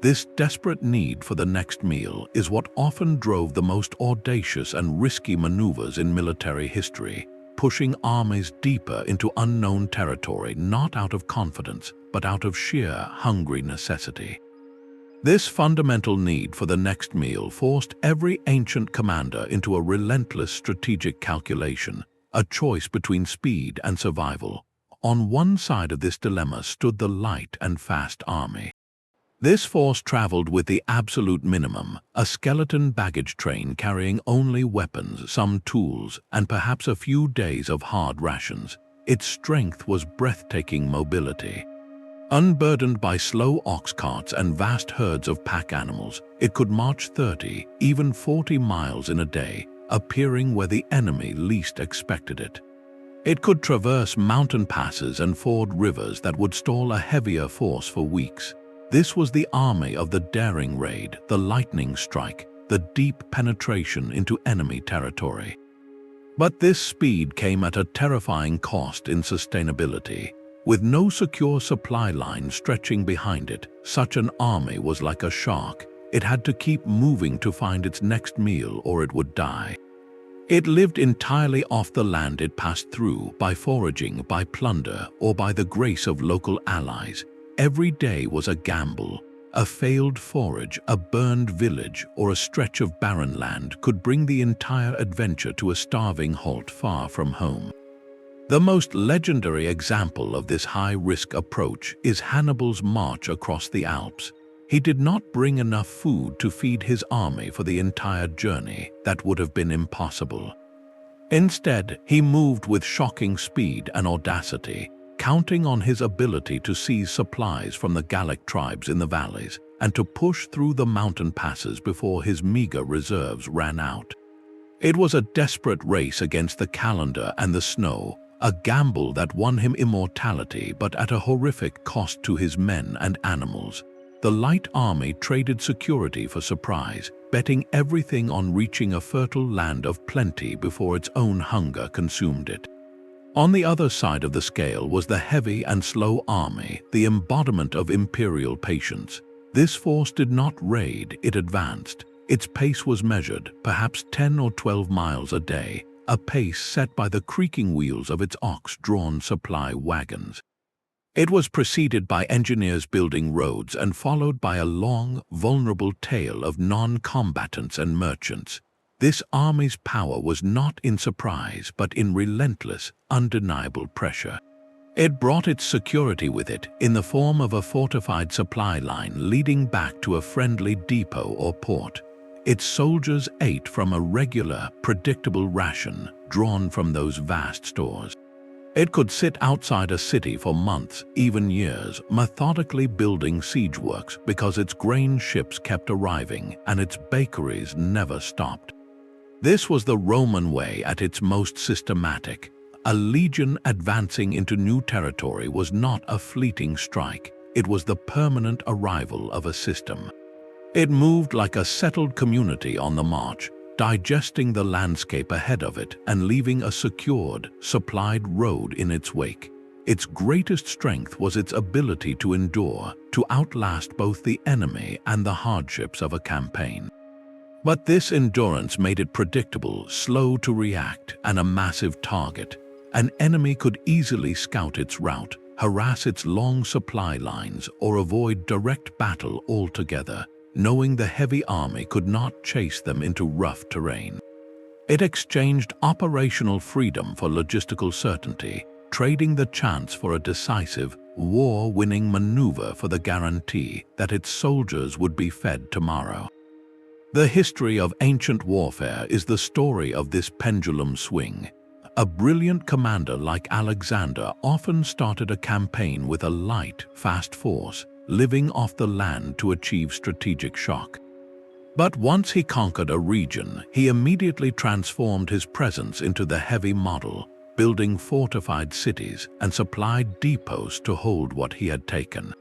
This desperate need for the next meal is what often drove the most audacious and risky maneuvers in military history, pushing armies deeper into unknown territory not out of confidence, but out of sheer hungry necessity. This fundamental need for the next meal forced every ancient commander into a relentless strategic calculation, a choice between speed and survival. On one side of this dilemma stood the light and fast army. This force traveled with the absolute minimum, a skeleton baggage train carrying only weapons, some tools, and perhaps a few days of hard rations. Its strength was breathtaking mobility. Unburdened by slow ox carts and vast herds of pack animals, it could march 30, even 40 miles in a day, appearing where the enemy least expected it. It could traverse mountain passes and ford rivers that would stall a heavier force for weeks. This was the army of the daring raid, the lightning strike, the deep penetration into enemy territory. But this speed came at a terrifying cost in sustainability. With no secure supply line stretching behind it, such an army was like a shark. It had to keep moving to find its next meal or it would die. It lived entirely off the land it passed through, by foraging, by plunder, or by the grace of local allies. Every day was a gamble. A failed forage, a burned village, or a stretch of barren land could bring the entire adventure to a starving halt far from home. The most legendary example of this high-risk approach is Hannibal's march across the Alps. He did not bring enough food to feed his army for the entire journey. That would have been impossible. Instead, he moved with shocking speed and audacity, counting on his ability to seize supplies from the Gallic tribes in the valleys and to push through the mountain passes before his meager reserves ran out. It was a desperate race against the calendar and the snow, a gamble that won him immortality but at a horrific cost to his men and animals. The light army traded security for surprise, betting everything on reaching a fertile land of plenty before its own hunger consumed it. On the other side of the scale was the heavy and slow army, the embodiment of imperial patience. This force did not raid, it advanced. Its pace was measured, perhaps 10 or 12 miles a day, a pace set by the creaking wheels of its ox-drawn supply wagons. It was preceded by engineers building roads and followed by a long, vulnerable tail of non-combatants and merchants. This army's power was not in surprise, but in relentless, undeniable pressure. It brought its security with it in the form of a fortified supply line leading back to a friendly depot or port. Its soldiers ate from a regular, predictable ration drawn from those vast stores. It could sit outside a city for months, even years, methodically building siege works because its grain ships kept arriving and its bakeries never stopped. This was the Roman way at its most systematic. A legion advancing into new territory was not a fleeting strike, it was the permanent arrival of a system. It moved like a settled community on the march, digesting the landscape ahead of it and leaving a secured, supplied road in its wake. Its greatest strength was its ability to endure, to outlast both the enemy and the hardships of a campaign. But this endurance made it predictable, slow to react, and a massive target. An enemy could easily scout its route, harass its long supply lines, or avoid direct battle altogether, knowing the heavy army could not chase them into rough terrain. It exchanged operational freedom for logistical certainty, trading the chance for a decisive, war-winning maneuver for the guarantee that its soldiers would be fed tomorrow. The history of ancient warfare is the story of this pendulum swing. A brilliant commander like Alexander often started a campaign with a light, fast force, living off the land to achieve strategic shock. But once he conquered a region, he immediately transformed his presence into the heavy model, building fortified cities and supplied depots to hold what he had taken.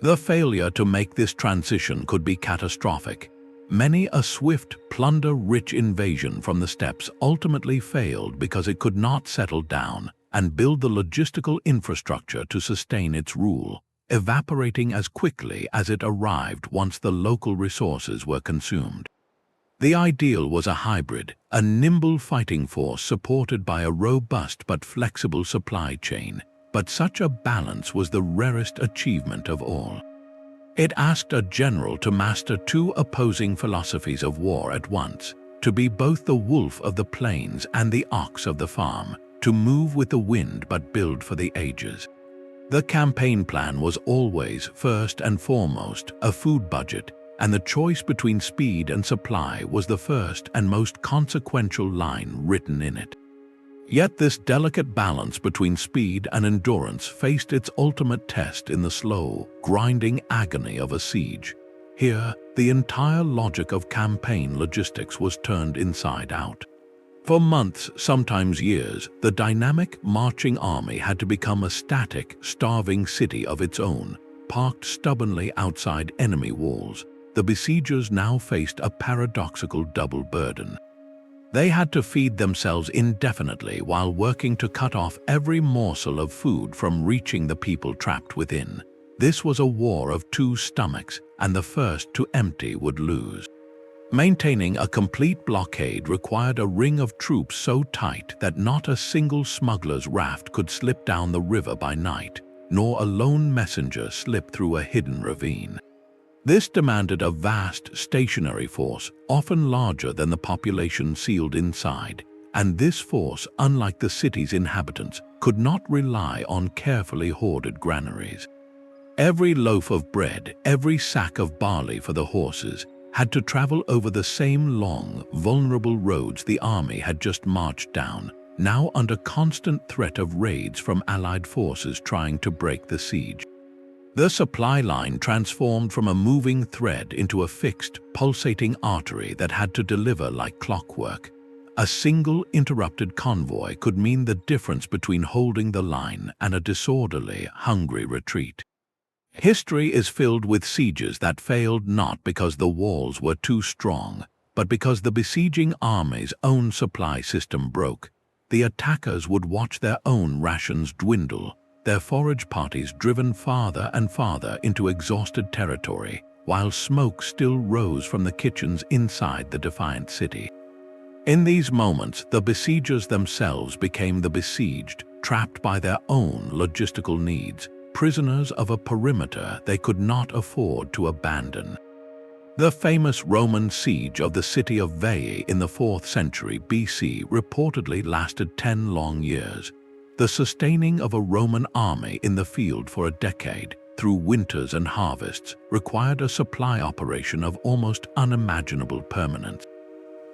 The failure to make this transition could be catastrophic. Many a swift, plunder-rich invasion from the steppes ultimately failed because it could not settle down and build the logistical infrastructure to sustain its rule, evaporating as quickly as it arrived once the local resources were consumed. The ideal was a hybrid, a nimble fighting force supported by a robust but flexible supply chain, but such a balance was the rarest achievement of all. It asked a general to master two opposing philosophies of war at once, to be both the wolf of the plains and the ox of the farm, to move with the wind but build for the ages. The campaign plan was always, first and foremost, a food budget, and the choice between speed and supply was the first and most consequential line written in it. Yet this delicate balance between speed and endurance faced its ultimate test in the slow, grinding agony of a siege. Here, the entire logic of campaign logistics was turned inside out. For months, sometimes years, the dynamic, marching army had to become a static, starving city of its own, parked stubbornly outside enemy walls. The besiegers now faced a paradoxical double burden. They had to feed themselves indefinitely while working to cut off every morsel of food from reaching the people trapped within. This was a war of two stomachs, and the first to empty would lose. Maintaining a complete blockade required a ring of troops so tight that not a single smuggler's raft could slip down the river by night, nor a lone messenger slip through a hidden ravine. This demanded a vast, stationary force, often larger than the population sealed inside, and this force, unlike the city's inhabitants, could not rely on carefully hoarded granaries. Every loaf of bread, every sack of barley for the horses, had to travel over the same long, vulnerable roads the army had just marched down, now under constant threat of raids from allied forces trying to break the siege. The supply line transformed from a moving thread into a fixed, pulsating artery that had to deliver like clockwork. A single interrupted convoy could mean the difference between holding the line and a disorderly, hungry retreat. History is filled with sieges that failed not because the walls were too strong, but because the besieging army's own supply system broke. The attackers would watch their own rations dwindle, their forage parties driven farther and farther into exhausted territory, while smoke still rose from the kitchens inside the defiant city. In these moments, the besiegers themselves became the besieged, trapped by their own logistical needs, prisoners of a perimeter they could not afford to abandon. The famous Roman siege of the city of Veii in the 4th century BC reportedly lasted 10 long years. The sustaining of a Roman army in the field for a decade, through winters and harvests, required a supply operation of almost unimaginable permanence.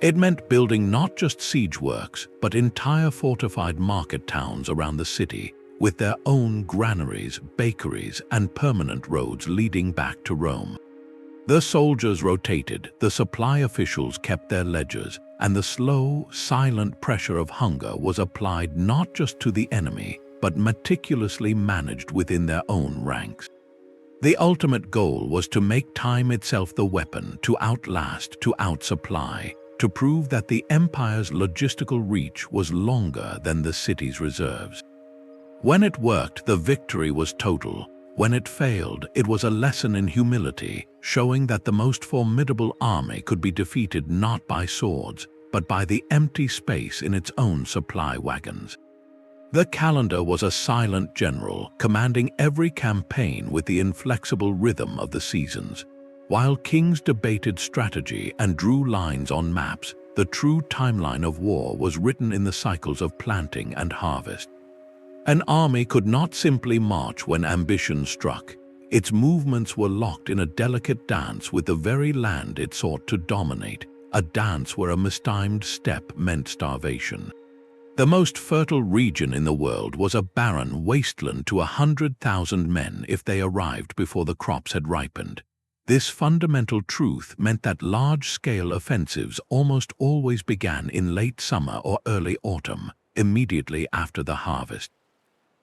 It meant building not just siege works, but entire fortified market towns around the city, with their own granaries, bakeries, and permanent roads leading back to Rome. The soldiers rotated, the supply officials kept their ledgers, and the slow, silent pressure of hunger was applied not just to the enemy, but meticulously managed within their own ranks. The ultimate goal was to make time itself the weapon to outlast, to outsupply, to prove that the empire's logistical reach was longer than the city's reserves. When it worked, the victory was total. When it failed, it was a lesson in humility, showing that the most formidable army could be defeated not by swords, but by the empty space in its own supply wagons. The calendar was a silent general, commanding every campaign with the inflexible rhythm of the seasons. While kings debated strategy and drew lines on maps, the true timeline of war was written in the cycles of planting and harvest. An army could not simply march when ambition struck. Its movements were locked in a delicate dance with the very land it sought to dominate, a dance where a mistimed step meant starvation. The most fertile region in the world was a barren wasteland to 100,000 men if they arrived before the crops had ripened. This fundamental truth meant that large-scale offensives almost always began in late summer or early autumn, immediately after the harvest.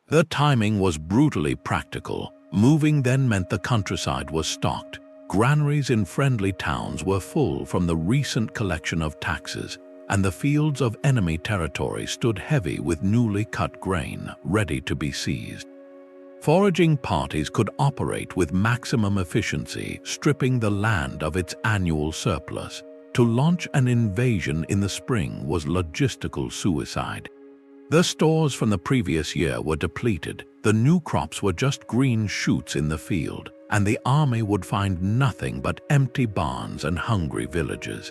The timing was brutally practical. Moving then meant the countryside was stocked. Granaries in friendly towns were full from the recent collection of taxes, and the fields of enemy territory stood heavy with newly cut grain, ready to be seized. Foraging parties could operate with maximum efficiency, stripping the land of its annual surplus. To launch an invasion in the spring was logistical suicide. The stores from the previous year were depleted, the new crops were just green shoots in the field, and the army would find nothing but empty barns and hungry villagers.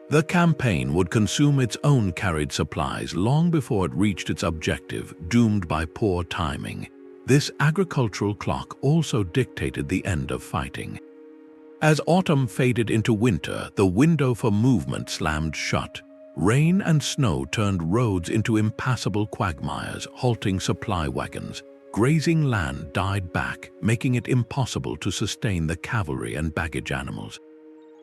The campaign would consume its own carried supplies long before it reached its objective, doomed by poor timing. This agricultural clock also dictated the end of fighting. As autumn faded into winter, the window for movement slammed shut. Rain and snow turned roads into impassable quagmires, halting supply wagons. Grazing land died back, making it impossible to sustain the cavalry and baggage animals.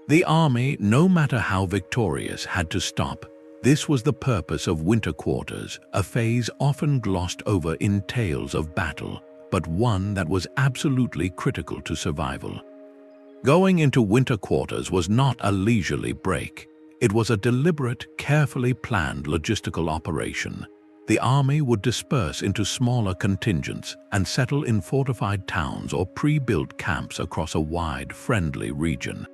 The army, no matter how victorious, had to stop. This was the purpose of winter quarters, a phase often glossed over in tales of battle, but one that was absolutely critical to survival. Going into winter quarters was not a leisurely break. It was a deliberate, carefully planned logistical operation. The army would disperse into smaller contingents and settle in fortified towns or pre-built camps across a wide, friendly region.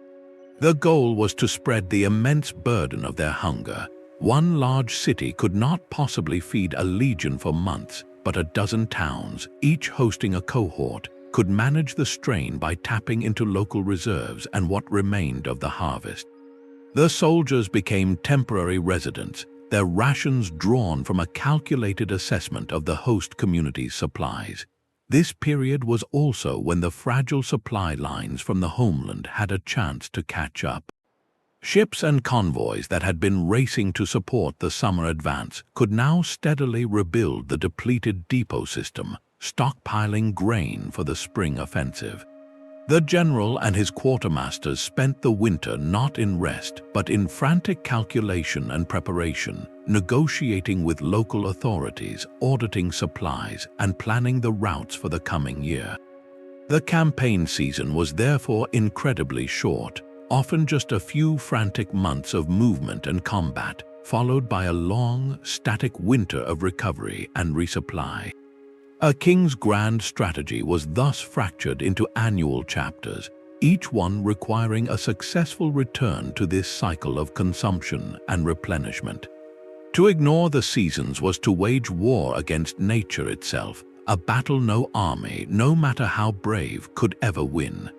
The goal was to spread the immense burden of their hunger. One large city could not possibly feed a legion for months, but a dozen towns, each hosting a cohort, could manage the strain by tapping into local reserves and what remained of the harvest. The soldiers became temporary residents, their rations drawn from a calculated assessment of the host community's supplies. This period was also when the fragile supply lines from the homeland had a chance to catch up. Ships and convoys that had been racing to support the summer advance could now steadily rebuild the depleted depot system, stockpiling grain for the spring offensive. The general and his quartermasters spent the winter not in rest, but in frantic calculation and preparation, negotiating with local authorities, auditing supplies, and planning the routes for the coming year. The campaign season was therefore incredibly short, often just a few frantic months of movement and combat, followed by a long, static winter of recovery and resupply. A king's grand strategy was thus fractured into annual chapters, each one requiring a successful return to this cycle of consumption and replenishment. To ignore the seasons was to wage war against nature itself, a battle no army, no matter how brave, could ever win.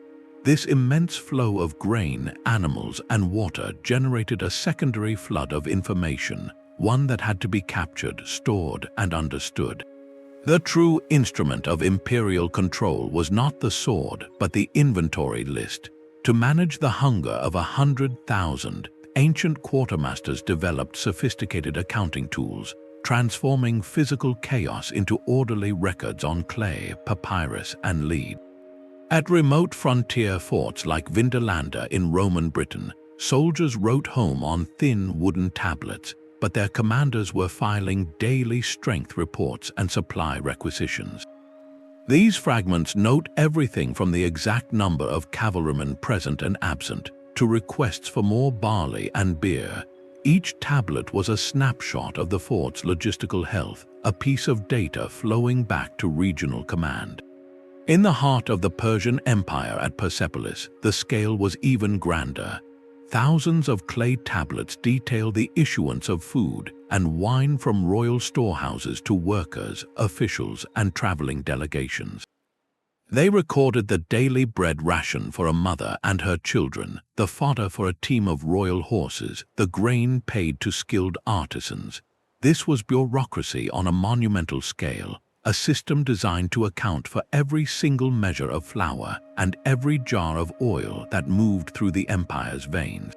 This immense flow of grain, animals, and water generated a secondary flood of information, one that had to be captured, stored, and understood. The true instrument of imperial control was not the sword, but the inventory list. To manage the hunger of 100,000, ancient quartermasters developed sophisticated accounting tools, transforming physical chaos into orderly records on clay, papyrus, and lead. At remote frontier forts like Vindolanda in Roman Britain, soldiers wrote home on thin wooden tablets, but their commanders were filing daily strength reports and supply requisitions. These fragments note everything from the exact number of cavalrymen present and absent to requests for more barley and beer. Each tablet was a snapshot of the fort's logistical health, a piece of data flowing back to regional command. In the heart of the Persian Empire at Persepolis, the scale was even grander. Thousands of clay tablets detail the issuance of food and wine from royal storehouses to workers, officials, and traveling delegations. They recorded the daily bread ration for a mother and her children, the fodder for a team of royal horses, the grain paid to skilled artisans. This was bureaucracy on a monumental scale, a system designed to account for every single measure of flour and every jar of oil that moved through the empire's veins.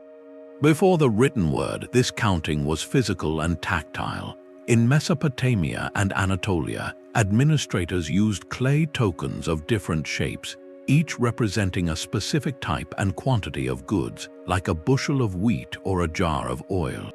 Before the written word, this counting was physical and tactile. In Mesopotamia and Anatolia, administrators used clay tokens of different shapes, each representing a specific type and quantity of goods, like a bushel of wheat or a jar of oil.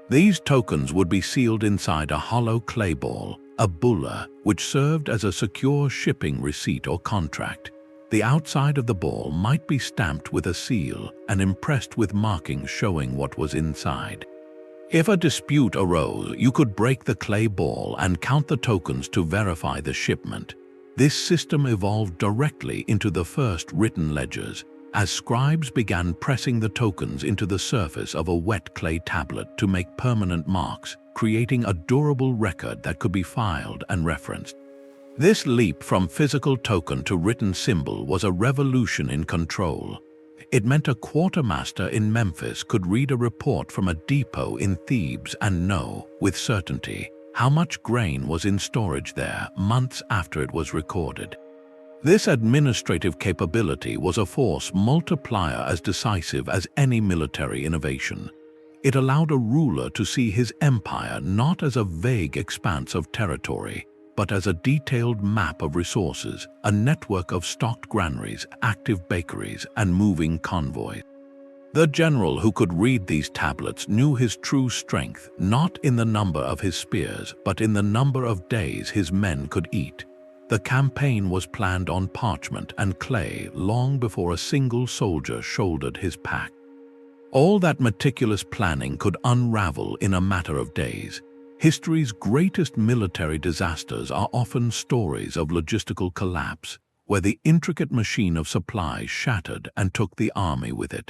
These tokens would be sealed inside a hollow clay ball, a bulla, which served as a secure shipping receipt or contract. The outside of the ball might be stamped with a seal and impressed with markings showing what was inside. If a dispute arose, you could break the clay ball and count the tokens to verify the shipment. This system evolved directly into the first written ledgers, as scribes began pressing the tokens into the surface of a wet clay tablet to make permanent marks, creating a durable record that could be filed and referenced. This leap from physical token to written symbol was a revolution in control. It meant a quartermaster in Memphis could read a report from a depot in Thebes and know, with certainty, how much grain was in storage there months after it was recorded. This administrative capability was a force multiplier as decisive as any military innovation. It allowed a ruler to see his empire not as a vague expanse of territory, but as a detailed map of resources, a network of stocked granaries, active bakeries, and moving convoys. The general who could read these tablets knew his true strength, not in the number of his spears, but in the number of days his men could eat. The campaign was planned on parchment and clay long before a single soldier shouldered his pack. All that meticulous planning could unravel in a matter of days. History's greatest military disasters are often stories of logistical collapse, where the intricate machine of supply shattered and took the army with it.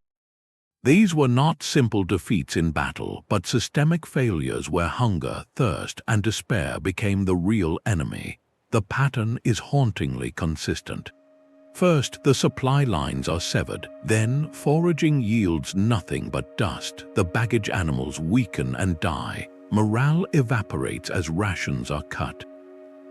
These were not simple defeats in battle, but systemic failures where hunger, thirst, and despair became the real enemy. The pattern is hauntingly consistent. First, the supply lines are severed. Then, foraging yields nothing but dust. The baggage animals weaken and die. Morale evaporates as rations are cut.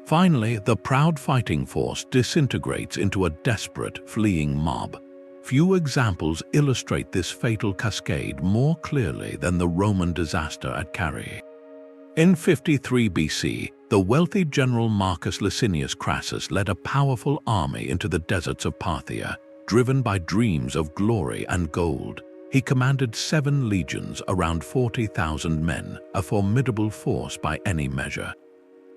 Finally, the proud fighting force disintegrates into a desperate, fleeing mob. Few examples illustrate this fatal cascade more clearly than the Roman disaster at Carrhae. In 53 BC, the wealthy general Marcus Licinius Crassus led a powerful army into the deserts of Parthia, driven by dreams of glory and gold. He commanded 7 legions, around 40,000 men, a formidable force by any measure.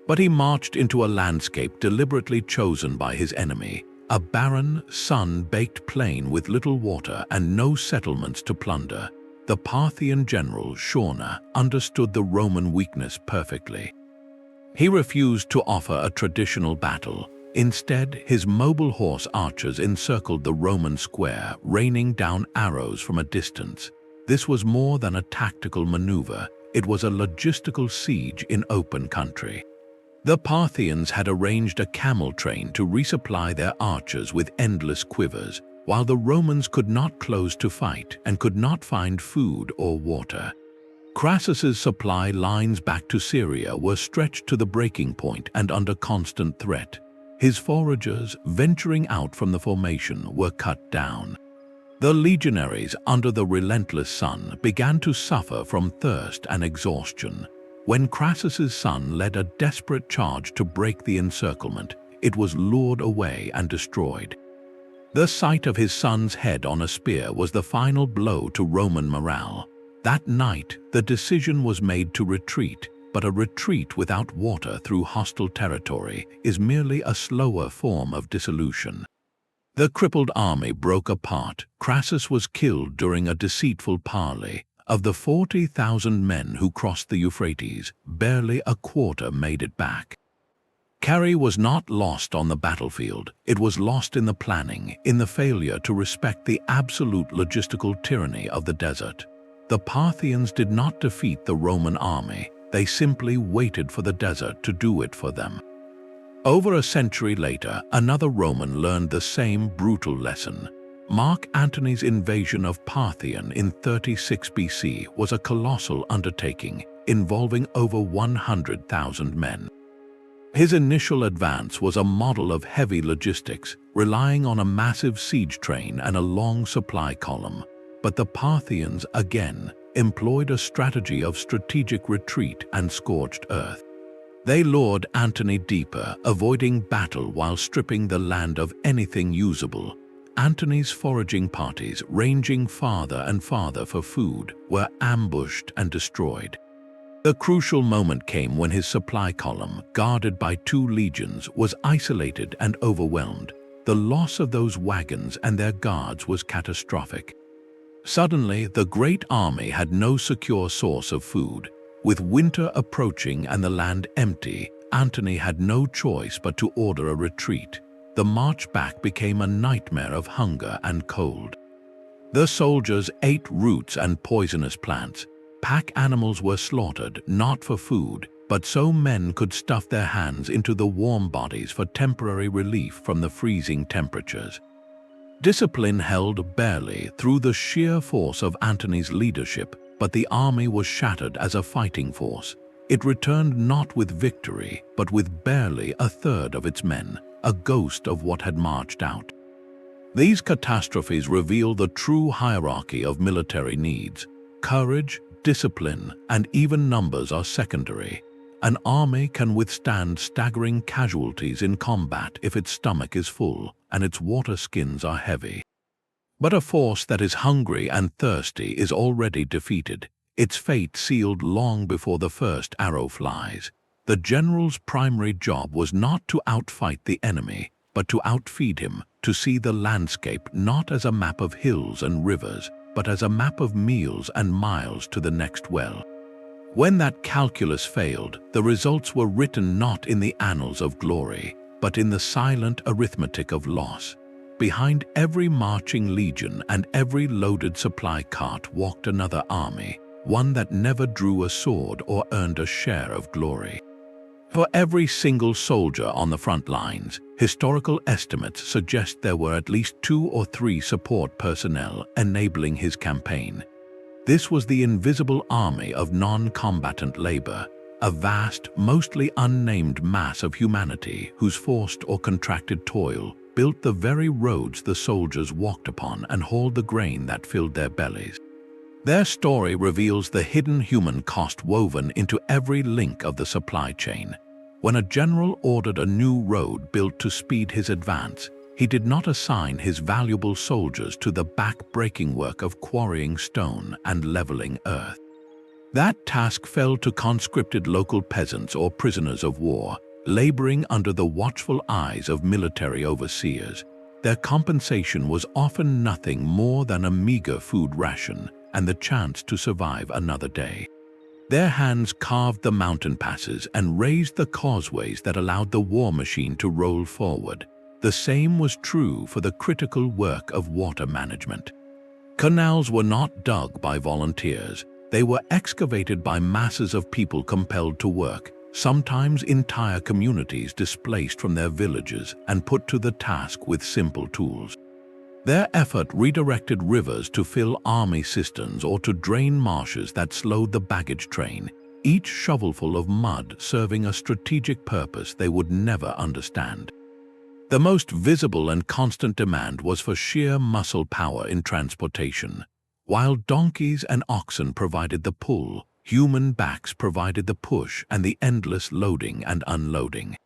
But he marched into a landscape deliberately chosen by his enemy, a barren, sun-baked plain with little water and no settlements to plunder. The Parthian general Shauna understood the Roman weakness perfectly. He refused to offer a traditional battle. Instead, his mobile horse archers encircled the Roman square, raining down arrows from a distance. This was more than a tactical maneuver. It was a logistical siege in open country. The Parthians had arranged a camel train to resupply their archers with endless quivers, while the Romans could not close to fight and could not find food or water. Crassus's supply lines back to Syria were stretched to the breaking point and under constant threat. His foragers, venturing out from the formation, were cut down. The legionaries, under the relentless sun, began to suffer from thirst and exhaustion. When Crassus's son led a desperate charge to break the encirclement, it was lured away and destroyed. The sight of his son's head on a spear was the final blow to Roman morale. That night, the decision was made to retreat, but a retreat without water through hostile territory is merely a slower form of dissolution. The crippled army broke apart. Crassus was killed during a deceitful parley. Of the 40,000 men who crossed the Euphrates, barely a quarter made it back. Carrhae was not lost on the battlefield. It was lost in the planning, in the failure to respect the absolute logistical tyranny of the desert. The Parthians did not defeat the Roman army. They simply waited for the desert to do it for them. Over a century later, another Roman learned the same brutal lesson. Mark Antony's invasion of Parthian in 36 BC was a colossal undertaking, involving over 100,000 men. His initial advance was a model of heavy logistics, relying on a massive siege train and a long supply column. But the Parthians, again, employed a strategy of strategic retreat and scorched earth. They lured Antony deeper, avoiding battle while stripping the land of anything usable. Antony's foraging parties, ranging farther and farther for food, were ambushed and destroyed. The crucial moment came when his supply column, guarded by 2 legions, was isolated and overwhelmed. The loss of those wagons and their guards was catastrophic. Suddenly, the great army had no secure source of food. With winter approaching and the land empty, Antony had no choice but to order a retreat. The march back became a nightmare of hunger and cold. The soldiers ate roots and poisonous plants. Pack animals were slaughtered, not for food, but so men could stuff their hands into the warm bodies for temporary relief from the freezing temperatures. Discipline held barely through the sheer force of Antony's leadership, but the army was shattered as a fighting force. It returned not with victory, but with barely a third of its men, a ghost of what had marched out. These catastrophes reveal the true hierarchy of military needs. Courage, discipline, and even numbers are secondary. An army can withstand staggering casualties in combat if its stomach is full and its water skins are heavy. But a force that is hungry and thirsty is already defeated, its fate sealed long before the first arrow flies. The general's primary job was not to outfight the enemy, but to outfeed him, to see the landscape not as a map of hills and rivers, but as a map of meals and miles to the next well. When that calculus failed, the results were written not in the annals of glory, but in the silent arithmetic of loss. Behind every marching legion and every loaded supply cart walked another army, one that never drew a sword or earned a share of glory. For every single soldier on the front lines, historical estimates suggest there were at least 2 or 3 support personnel enabling his campaign. This was the invisible army of non-combatant labor, a vast, mostly unnamed mass of humanity whose forced or contracted toil built the very roads the soldiers walked upon and hauled the grain that filled their bellies. Their story reveals the hidden human cost woven into every link of the supply chain. When a general ordered a new road built to speed his advance, he did not assign his valuable soldiers to the back-breaking work of quarrying stone and leveling earth. That task fell to conscripted local peasants or prisoners of war, laboring under the watchful eyes of military overseers. Their compensation was often nothing more than a meager food ration and the chance to survive another day. Their hands carved the mountain passes and raised the causeways that allowed the war machine to roll forward. The same was true for the critical work of water management. Canals were not dug by volunteers. They were excavated by masses of people compelled to work, sometimes entire communities displaced from their villages and put to the task with simple tools. Their effort redirected rivers to fill army cisterns or to drain marshes that slowed the baggage train, each shovelful of mud serving a strategic purpose they would never understand. The most visible and constant demand was for sheer muscle power in transportation. While donkeys and oxen provided the pull, human backs provided the push and the endless loading and unloading.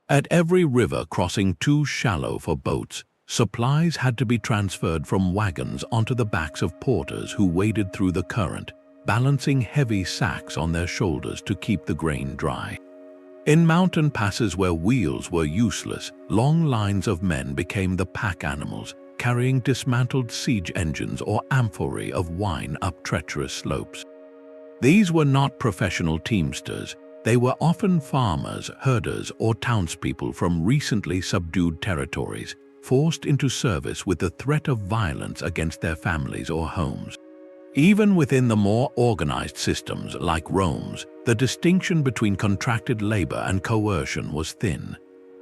At every river crossing too shallow for boats, supplies had to be transferred from wagons onto the backs of porters who waded through the current, balancing heavy sacks on their shoulders to keep the grain dry. In mountain passes where wheels were useless, long lines of men became the pack animals, carrying dismantled siege engines or amphorae of wine up treacherous slopes. These were not professional teamsters. They were often farmers, herders, or townspeople from recently subdued territories, forced into service with the threat of violence against their families or homes. Even within the more organized systems like Rome's, the distinction between contracted labor and coercion was thin.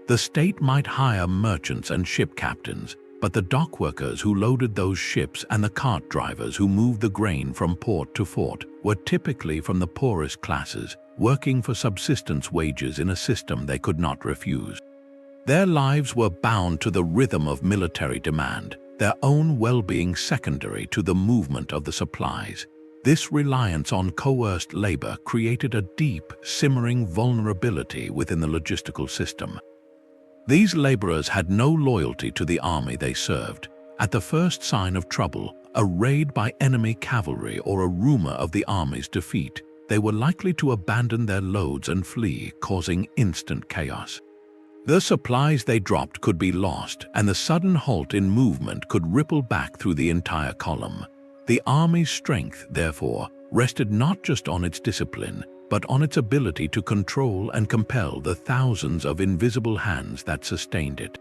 The state might hire merchants and ship captains, but the dock workers who loaded those ships and the cart drivers who moved the grain from port to fort were typically from the poorest classes, working for subsistence wages in a system they could not refuse. Their lives were bound to the rhythm of military demand, their own well-being secondary to the movement of the supplies. This reliance on coerced labor created a deep, simmering vulnerability within the logistical system. These laborers had no loyalty to the army they served. At the first sign of trouble, a raid by enemy cavalry or a rumor of the army's defeat, they were likely to abandon their loads and flee, causing instant chaos. The supplies they dropped could be lost, and the sudden halt in movement could ripple back through the entire column. The army's strength, therefore, rested not just on its discipline, but on its ability to control and compel the thousands of invisible hands that sustained it.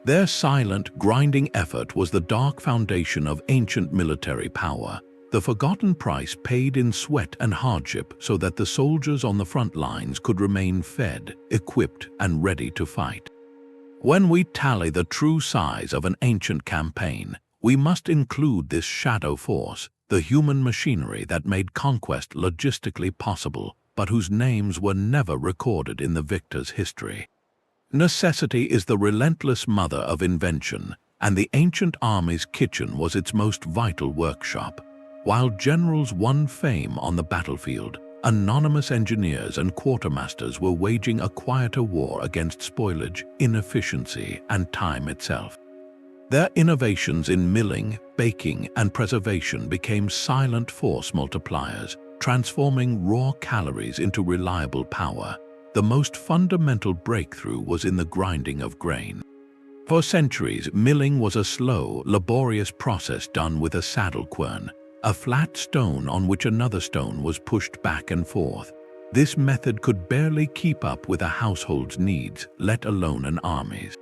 Their silent, grinding effort was the dark foundation of ancient military power, the forgotten price paid in sweat and hardship so that the soldiers on the front lines could remain fed, equipped, and ready to fight. When we tally the true size of an ancient campaign, we must include this shadow force, the human machinery that made conquest logistically possible, but whose names were never recorded in the victor's history. Necessity is the relentless mother of invention, and the ancient army's kitchen was its most vital workshop. While generals won fame on the battlefield, anonymous engineers and quartermasters were waging a quieter war against spoilage, inefficiency, and time itself. Their innovations in milling, baking, and preservation became silent force multipliers, transforming raw calories into reliable power. The most fundamental breakthrough was in the grinding of grain. For centuries, milling was a slow, laborious process done with a saddle quern, a flat stone on which another stone was pushed back and forth. This method could barely keep up with a household's needs, let alone an army's.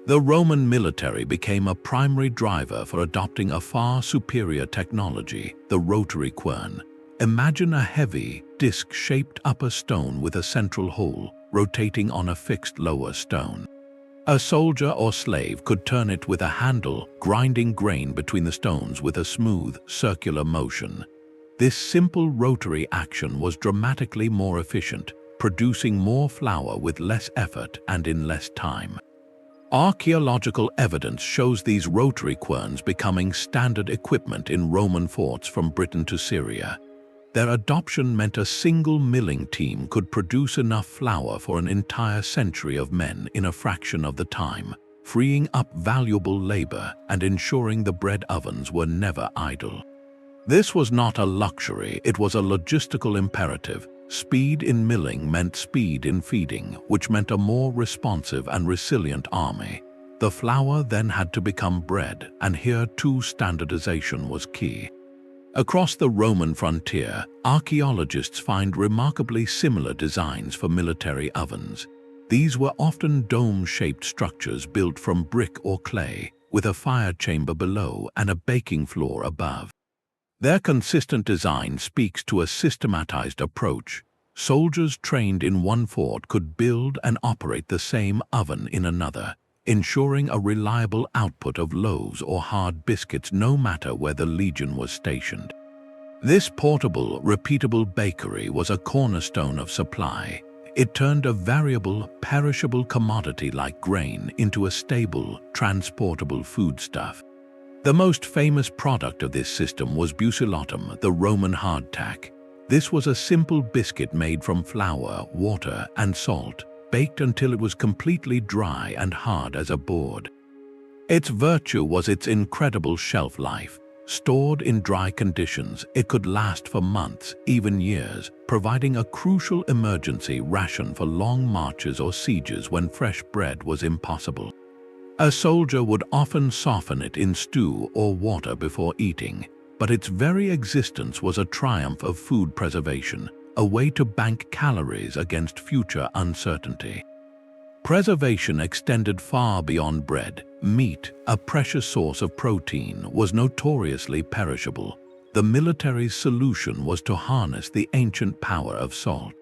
The Roman military became a primary driver for adopting a far superior technology, the rotary quern. Imagine a heavy, disc-shaped upper stone with a central hole, rotating on a fixed lower stone. A soldier or slave could turn it with a handle, grinding grain between the stones with a smooth, circular motion. This simple rotary action was dramatically more efficient, producing more flour with less effort and in less time. Archaeological evidence shows these rotary querns becoming standard equipment in Roman forts from Britain to Syria. Their adoption meant a single milling team could produce enough flour for an entire century of men in a fraction of the time, freeing up valuable labor and ensuring the bread ovens were never idle. This was not a luxury, it was a logistical imperative. Speed in milling meant speed in feeding, which meant a more responsive and resilient army. The flour then had to become bread, and here too standardization was key. Across the Roman frontier, archaeologists find remarkably similar designs for military ovens. These were often dome-shaped structures built from brick or clay, with a fire chamber below and a baking floor above. Their consistent design speaks to a systematized approach. Soldiers trained in one fort could build and operate the same oven in another, ensuring a reliable output of loaves or hard biscuits no matter where the legion was stationed. This portable, repeatable bakery was a cornerstone of supply. It turned a variable, perishable commodity like grain into a stable, transportable foodstuff. The most famous product of this system was bucellatum, the Roman hardtack. This was a simple biscuit made from flour, water, and salt, baked until it was completely dry and hard as a board. Its virtue was its incredible shelf life. Stored in dry conditions, it could last for months, even years, providing a crucial emergency ration for long marches or sieges when fresh bread was impossible. A soldier would often soften it in stew or water before eating, but its very existence was a triumph of food preservation, a way to bank calories against future uncertainty. Preservation extended far beyond bread. Meat, a precious source of protein, was notoriously perishable. The military's solution was to harness the ancient power of salt.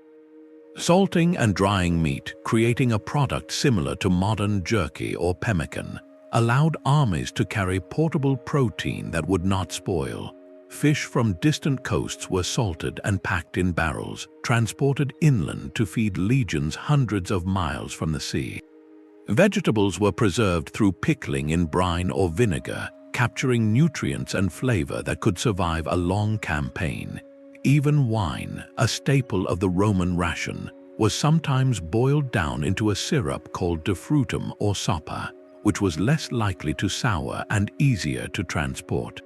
Salting and drying meat, creating a product similar to modern jerky or pemmican, allowed armies to carry portable protein that would not spoil. Fish from distant coasts were salted and packed in barrels, transported inland to feed legions hundreds of miles from the sea. Vegetables were preserved through pickling in brine or vinegar, capturing nutrients and flavor that could survive a long campaign. Even wine, a staple of the Roman ration, was sometimes boiled down into a syrup called defrutum or soppa, which was less likely to sour and easier to transport.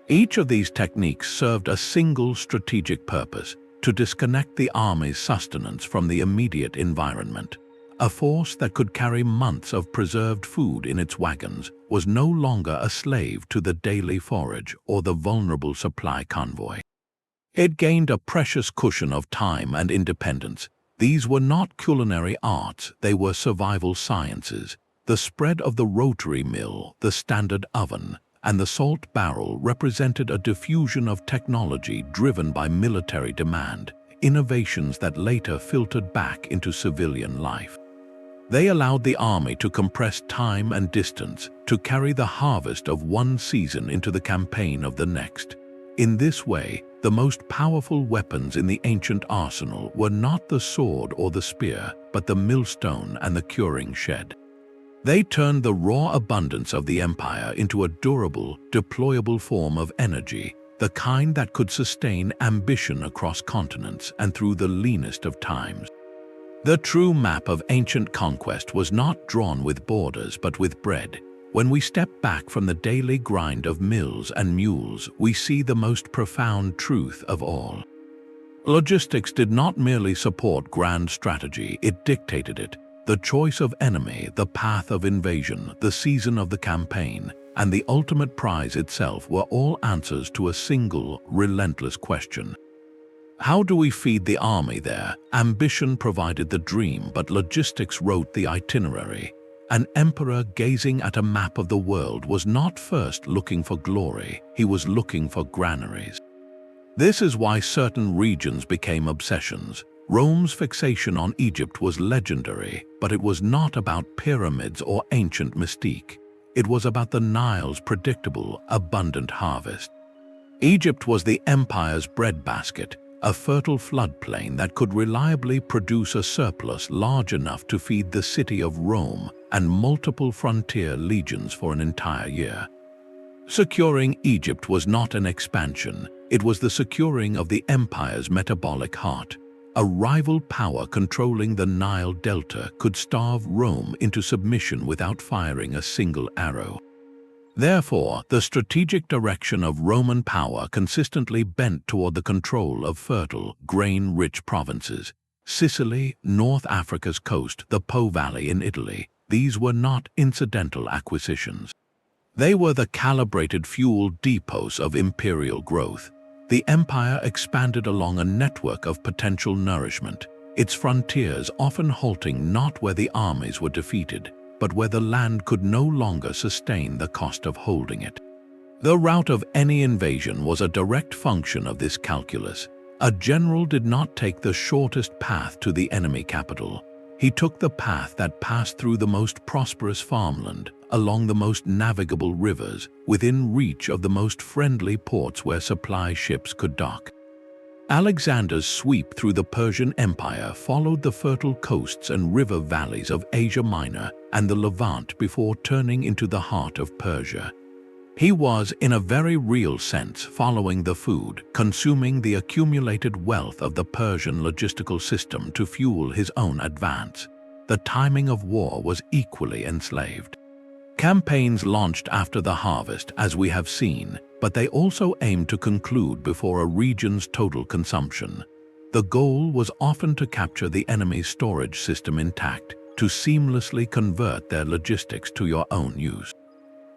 Each of these techniques served a single strategic purpose: to disconnect the army's sustenance from the immediate environment. A force that could carry months of preserved food in its wagons was no longer a slave to the daily forage or the vulnerable supply convoy. It gained a precious cushion of time and independence. These were not culinary arts, they were survival sciences. The spread of the rotary mill, the standard oven, and the salt barrel represented a diffusion of technology driven by military demand, innovations that later filtered back into civilian life. They allowed the army to compress time and distance, to carry the harvest of one season into the campaign of the next. In this way, the most powerful weapons in the ancient arsenal were not the sword or the spear, but the millstone and the curing shed. They turned the raw abundance of the empire into a durable, deployable form of energy, the kind that could sustain ambition across continents and through the leanest of times. The true map of ancient conquest was not drawn with borders but with bread. When we step back from the daily grind of mills and mules, we see the most profound truth of all. Logistics did not merely support grand strategy, it dictated it. The choice of enemy, the path of invasion, the season of the campaign, and the ultimate prize itself were all answers to a single, relentless question. How do we feed the army there? Ambition provided the dream, but logistics wrote the itinerary. An emperor gazing at a map of the world was not first looking for glory, he was looking for granaries. This is why certain regions became obsessions. Rome's fixation on Egypt was legendary, but it was not about pyramids or ancient mystique. It was about the Nile's predictable, abundant harvest. Egypt was the empire's breadbasket, a fertile floodplain that could reliably produce a surplus large enough to feed the city of Rome and multiple frontier legions for an entire year. Securing Egypt was not an expansion, it was the securing of the empire's metabolic heart. A rival power controlling the Nile Delta could starve Rome into submission without firing a single arrow. Therefore, the strategic direction of Roman power consistently bent toward the control of fertile, grain-rich provinces. Sicily, North Africa's coast, the Po Valley in Italy, these were not incidental acquisitions. They were the calibrated fuel depots of imperial growth. The empire expanded along a network of potential nourishment, its frontiers often halting not where the armies were defeated, but where the land could no longer sustain the cost of holding it. The route of any invasion was a direct function of this calculus. A general did not take the shortest path to the enemy capital. He took the path that passed through the most prosperous farmland, along the most navigable rivers, within reach of the most friendly ports where supply ships could dock. Alexander's sweep through the Persian Empire followed the fertile coasts and river valleys of Asia Minor and the Levant before turning into the heart of Persia. He was, in a very real sense, following the food, consuming the accumulated wealth of the Persian logistical system to fuel his own advance. The timing of war was equally enslaved. Campaigns launched after the harvest, as we have seen, but they also aimed to conclude before a region's total consumption. The goal was often to capture the enemy's storage system intact, to seamlessly convert their logistics to your own use.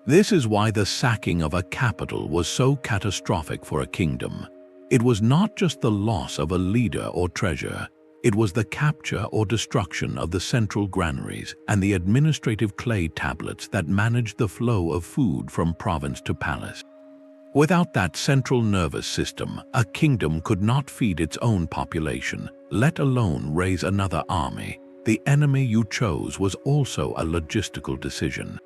This is why the sacking of a capital was so catastrophic for a kingdom. It was not just the loss of a leader or treasure, it was the capture or destruction of the central granaries and the administrative clay tablets that managed the flow of food from province to palace. Without that central nervous system, a kingdom could not feed its own population, let alone raise another army. The enemy you chose was also a logistical decision.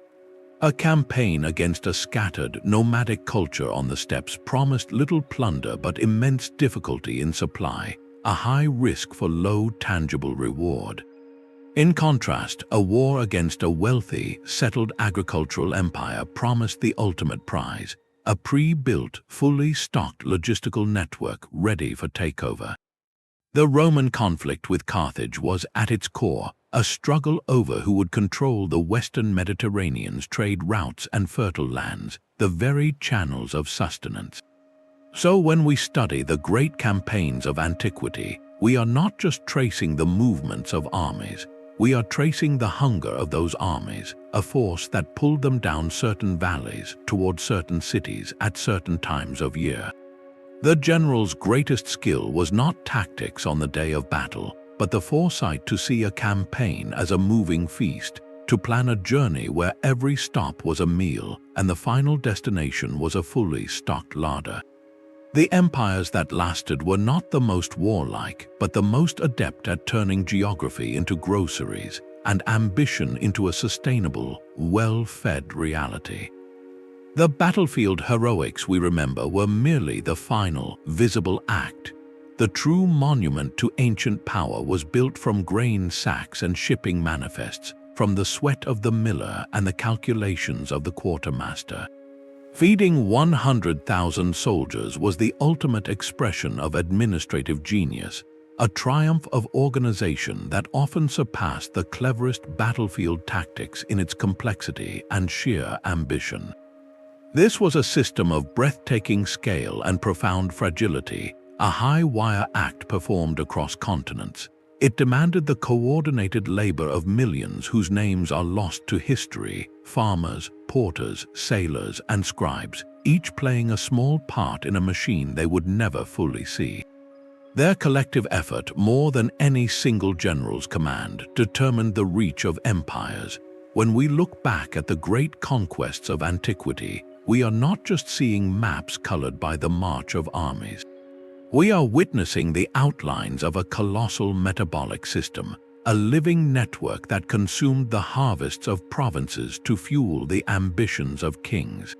A campaign against a scattered, nomadic culture on the steppes promised little plunder but immense difficulty in supply, a high risk for low tangible reward. In contrast, a war against a wealthy, settled agricultural empire promised the ultimate prize, a pre-built, fully stocked logistical network ready for takeover. The Roman conflict with Carthage was, at its core, a struggle over who would control the Western Mediterranean's trade routes and fertile lands, the very channels of sustenance. So when we study the great campaigns of antiquity, we are not just tracing the movements of armies, we are tracing the hunger of those armies, a force that pulled them down certain valleys toward certain cities at certain times of year. The general's greatest skill was not tactics on the day of battle, but the foresight to see a campaign as a moving feast, to plan a journey where every stop was a meal and the final destination was a fully stocked larder. The empires that lasted were not the most warlike, but the most adept at turning geography into groceries and ambition into a sustainable, well-fed reality. The battlefield heroics we remember were merely the final, visible act. The true monument to ancient power was built from grain sacks and shipping manifests, from the sweat of the miller and the calculations of the quartermaster. Feeding 100,000 soldiers was the ultimate expression of administrative genius, a triumph of organization that often surpassed the cleverest battlefield tactics in its complexity and sheer ambition. This was a system of breathtaking scale and profound fragility, a high-wire act performed across continents. It demanded the coordinated labor of millions whose names are lost to history: farmers, porters, sailors, and scribes, each playing a small part in a machine they would never fully see. Their collective effort, more than any single general's command, determined the reach of empires. When we look back at the great conquests of antiquity, we are not just seeing maps colored by the march of armies. We are witnessing the outlines of a colossal metabolic system, a living network that consumed the harvests of provinces to fuel the ambitions of kings.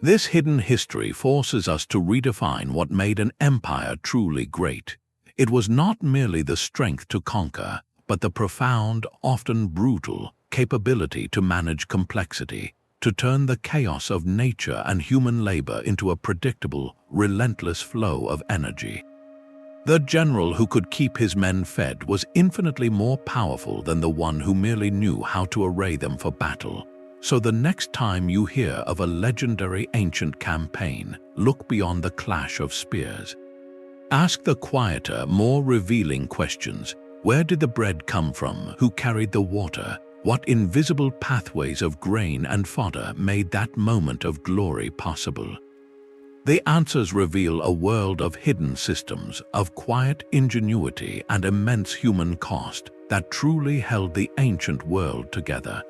This hidden history forces us to redefine what made an empire truly great. It was not merely the strength to conquer, but the profound, often brutal, capability to manage complexity, to turn the chaos of nature and human labor into a predictable, relentless flow of energy. The general who could keep his men fed was infinitely more powerful than the one who merely knew how to array them for battle. So the next time you hear of a legendary ancient campaign, look beyond the clash of spears. Ask the quieter, more revealing questions. Where did the bread come from? Who carried the water? What invisible pathways of grain and fodder made that moment of glory possible? The answers reveal a world of hidden systems, of quiet ingenuity and immense human cost that truly held the ancient world together.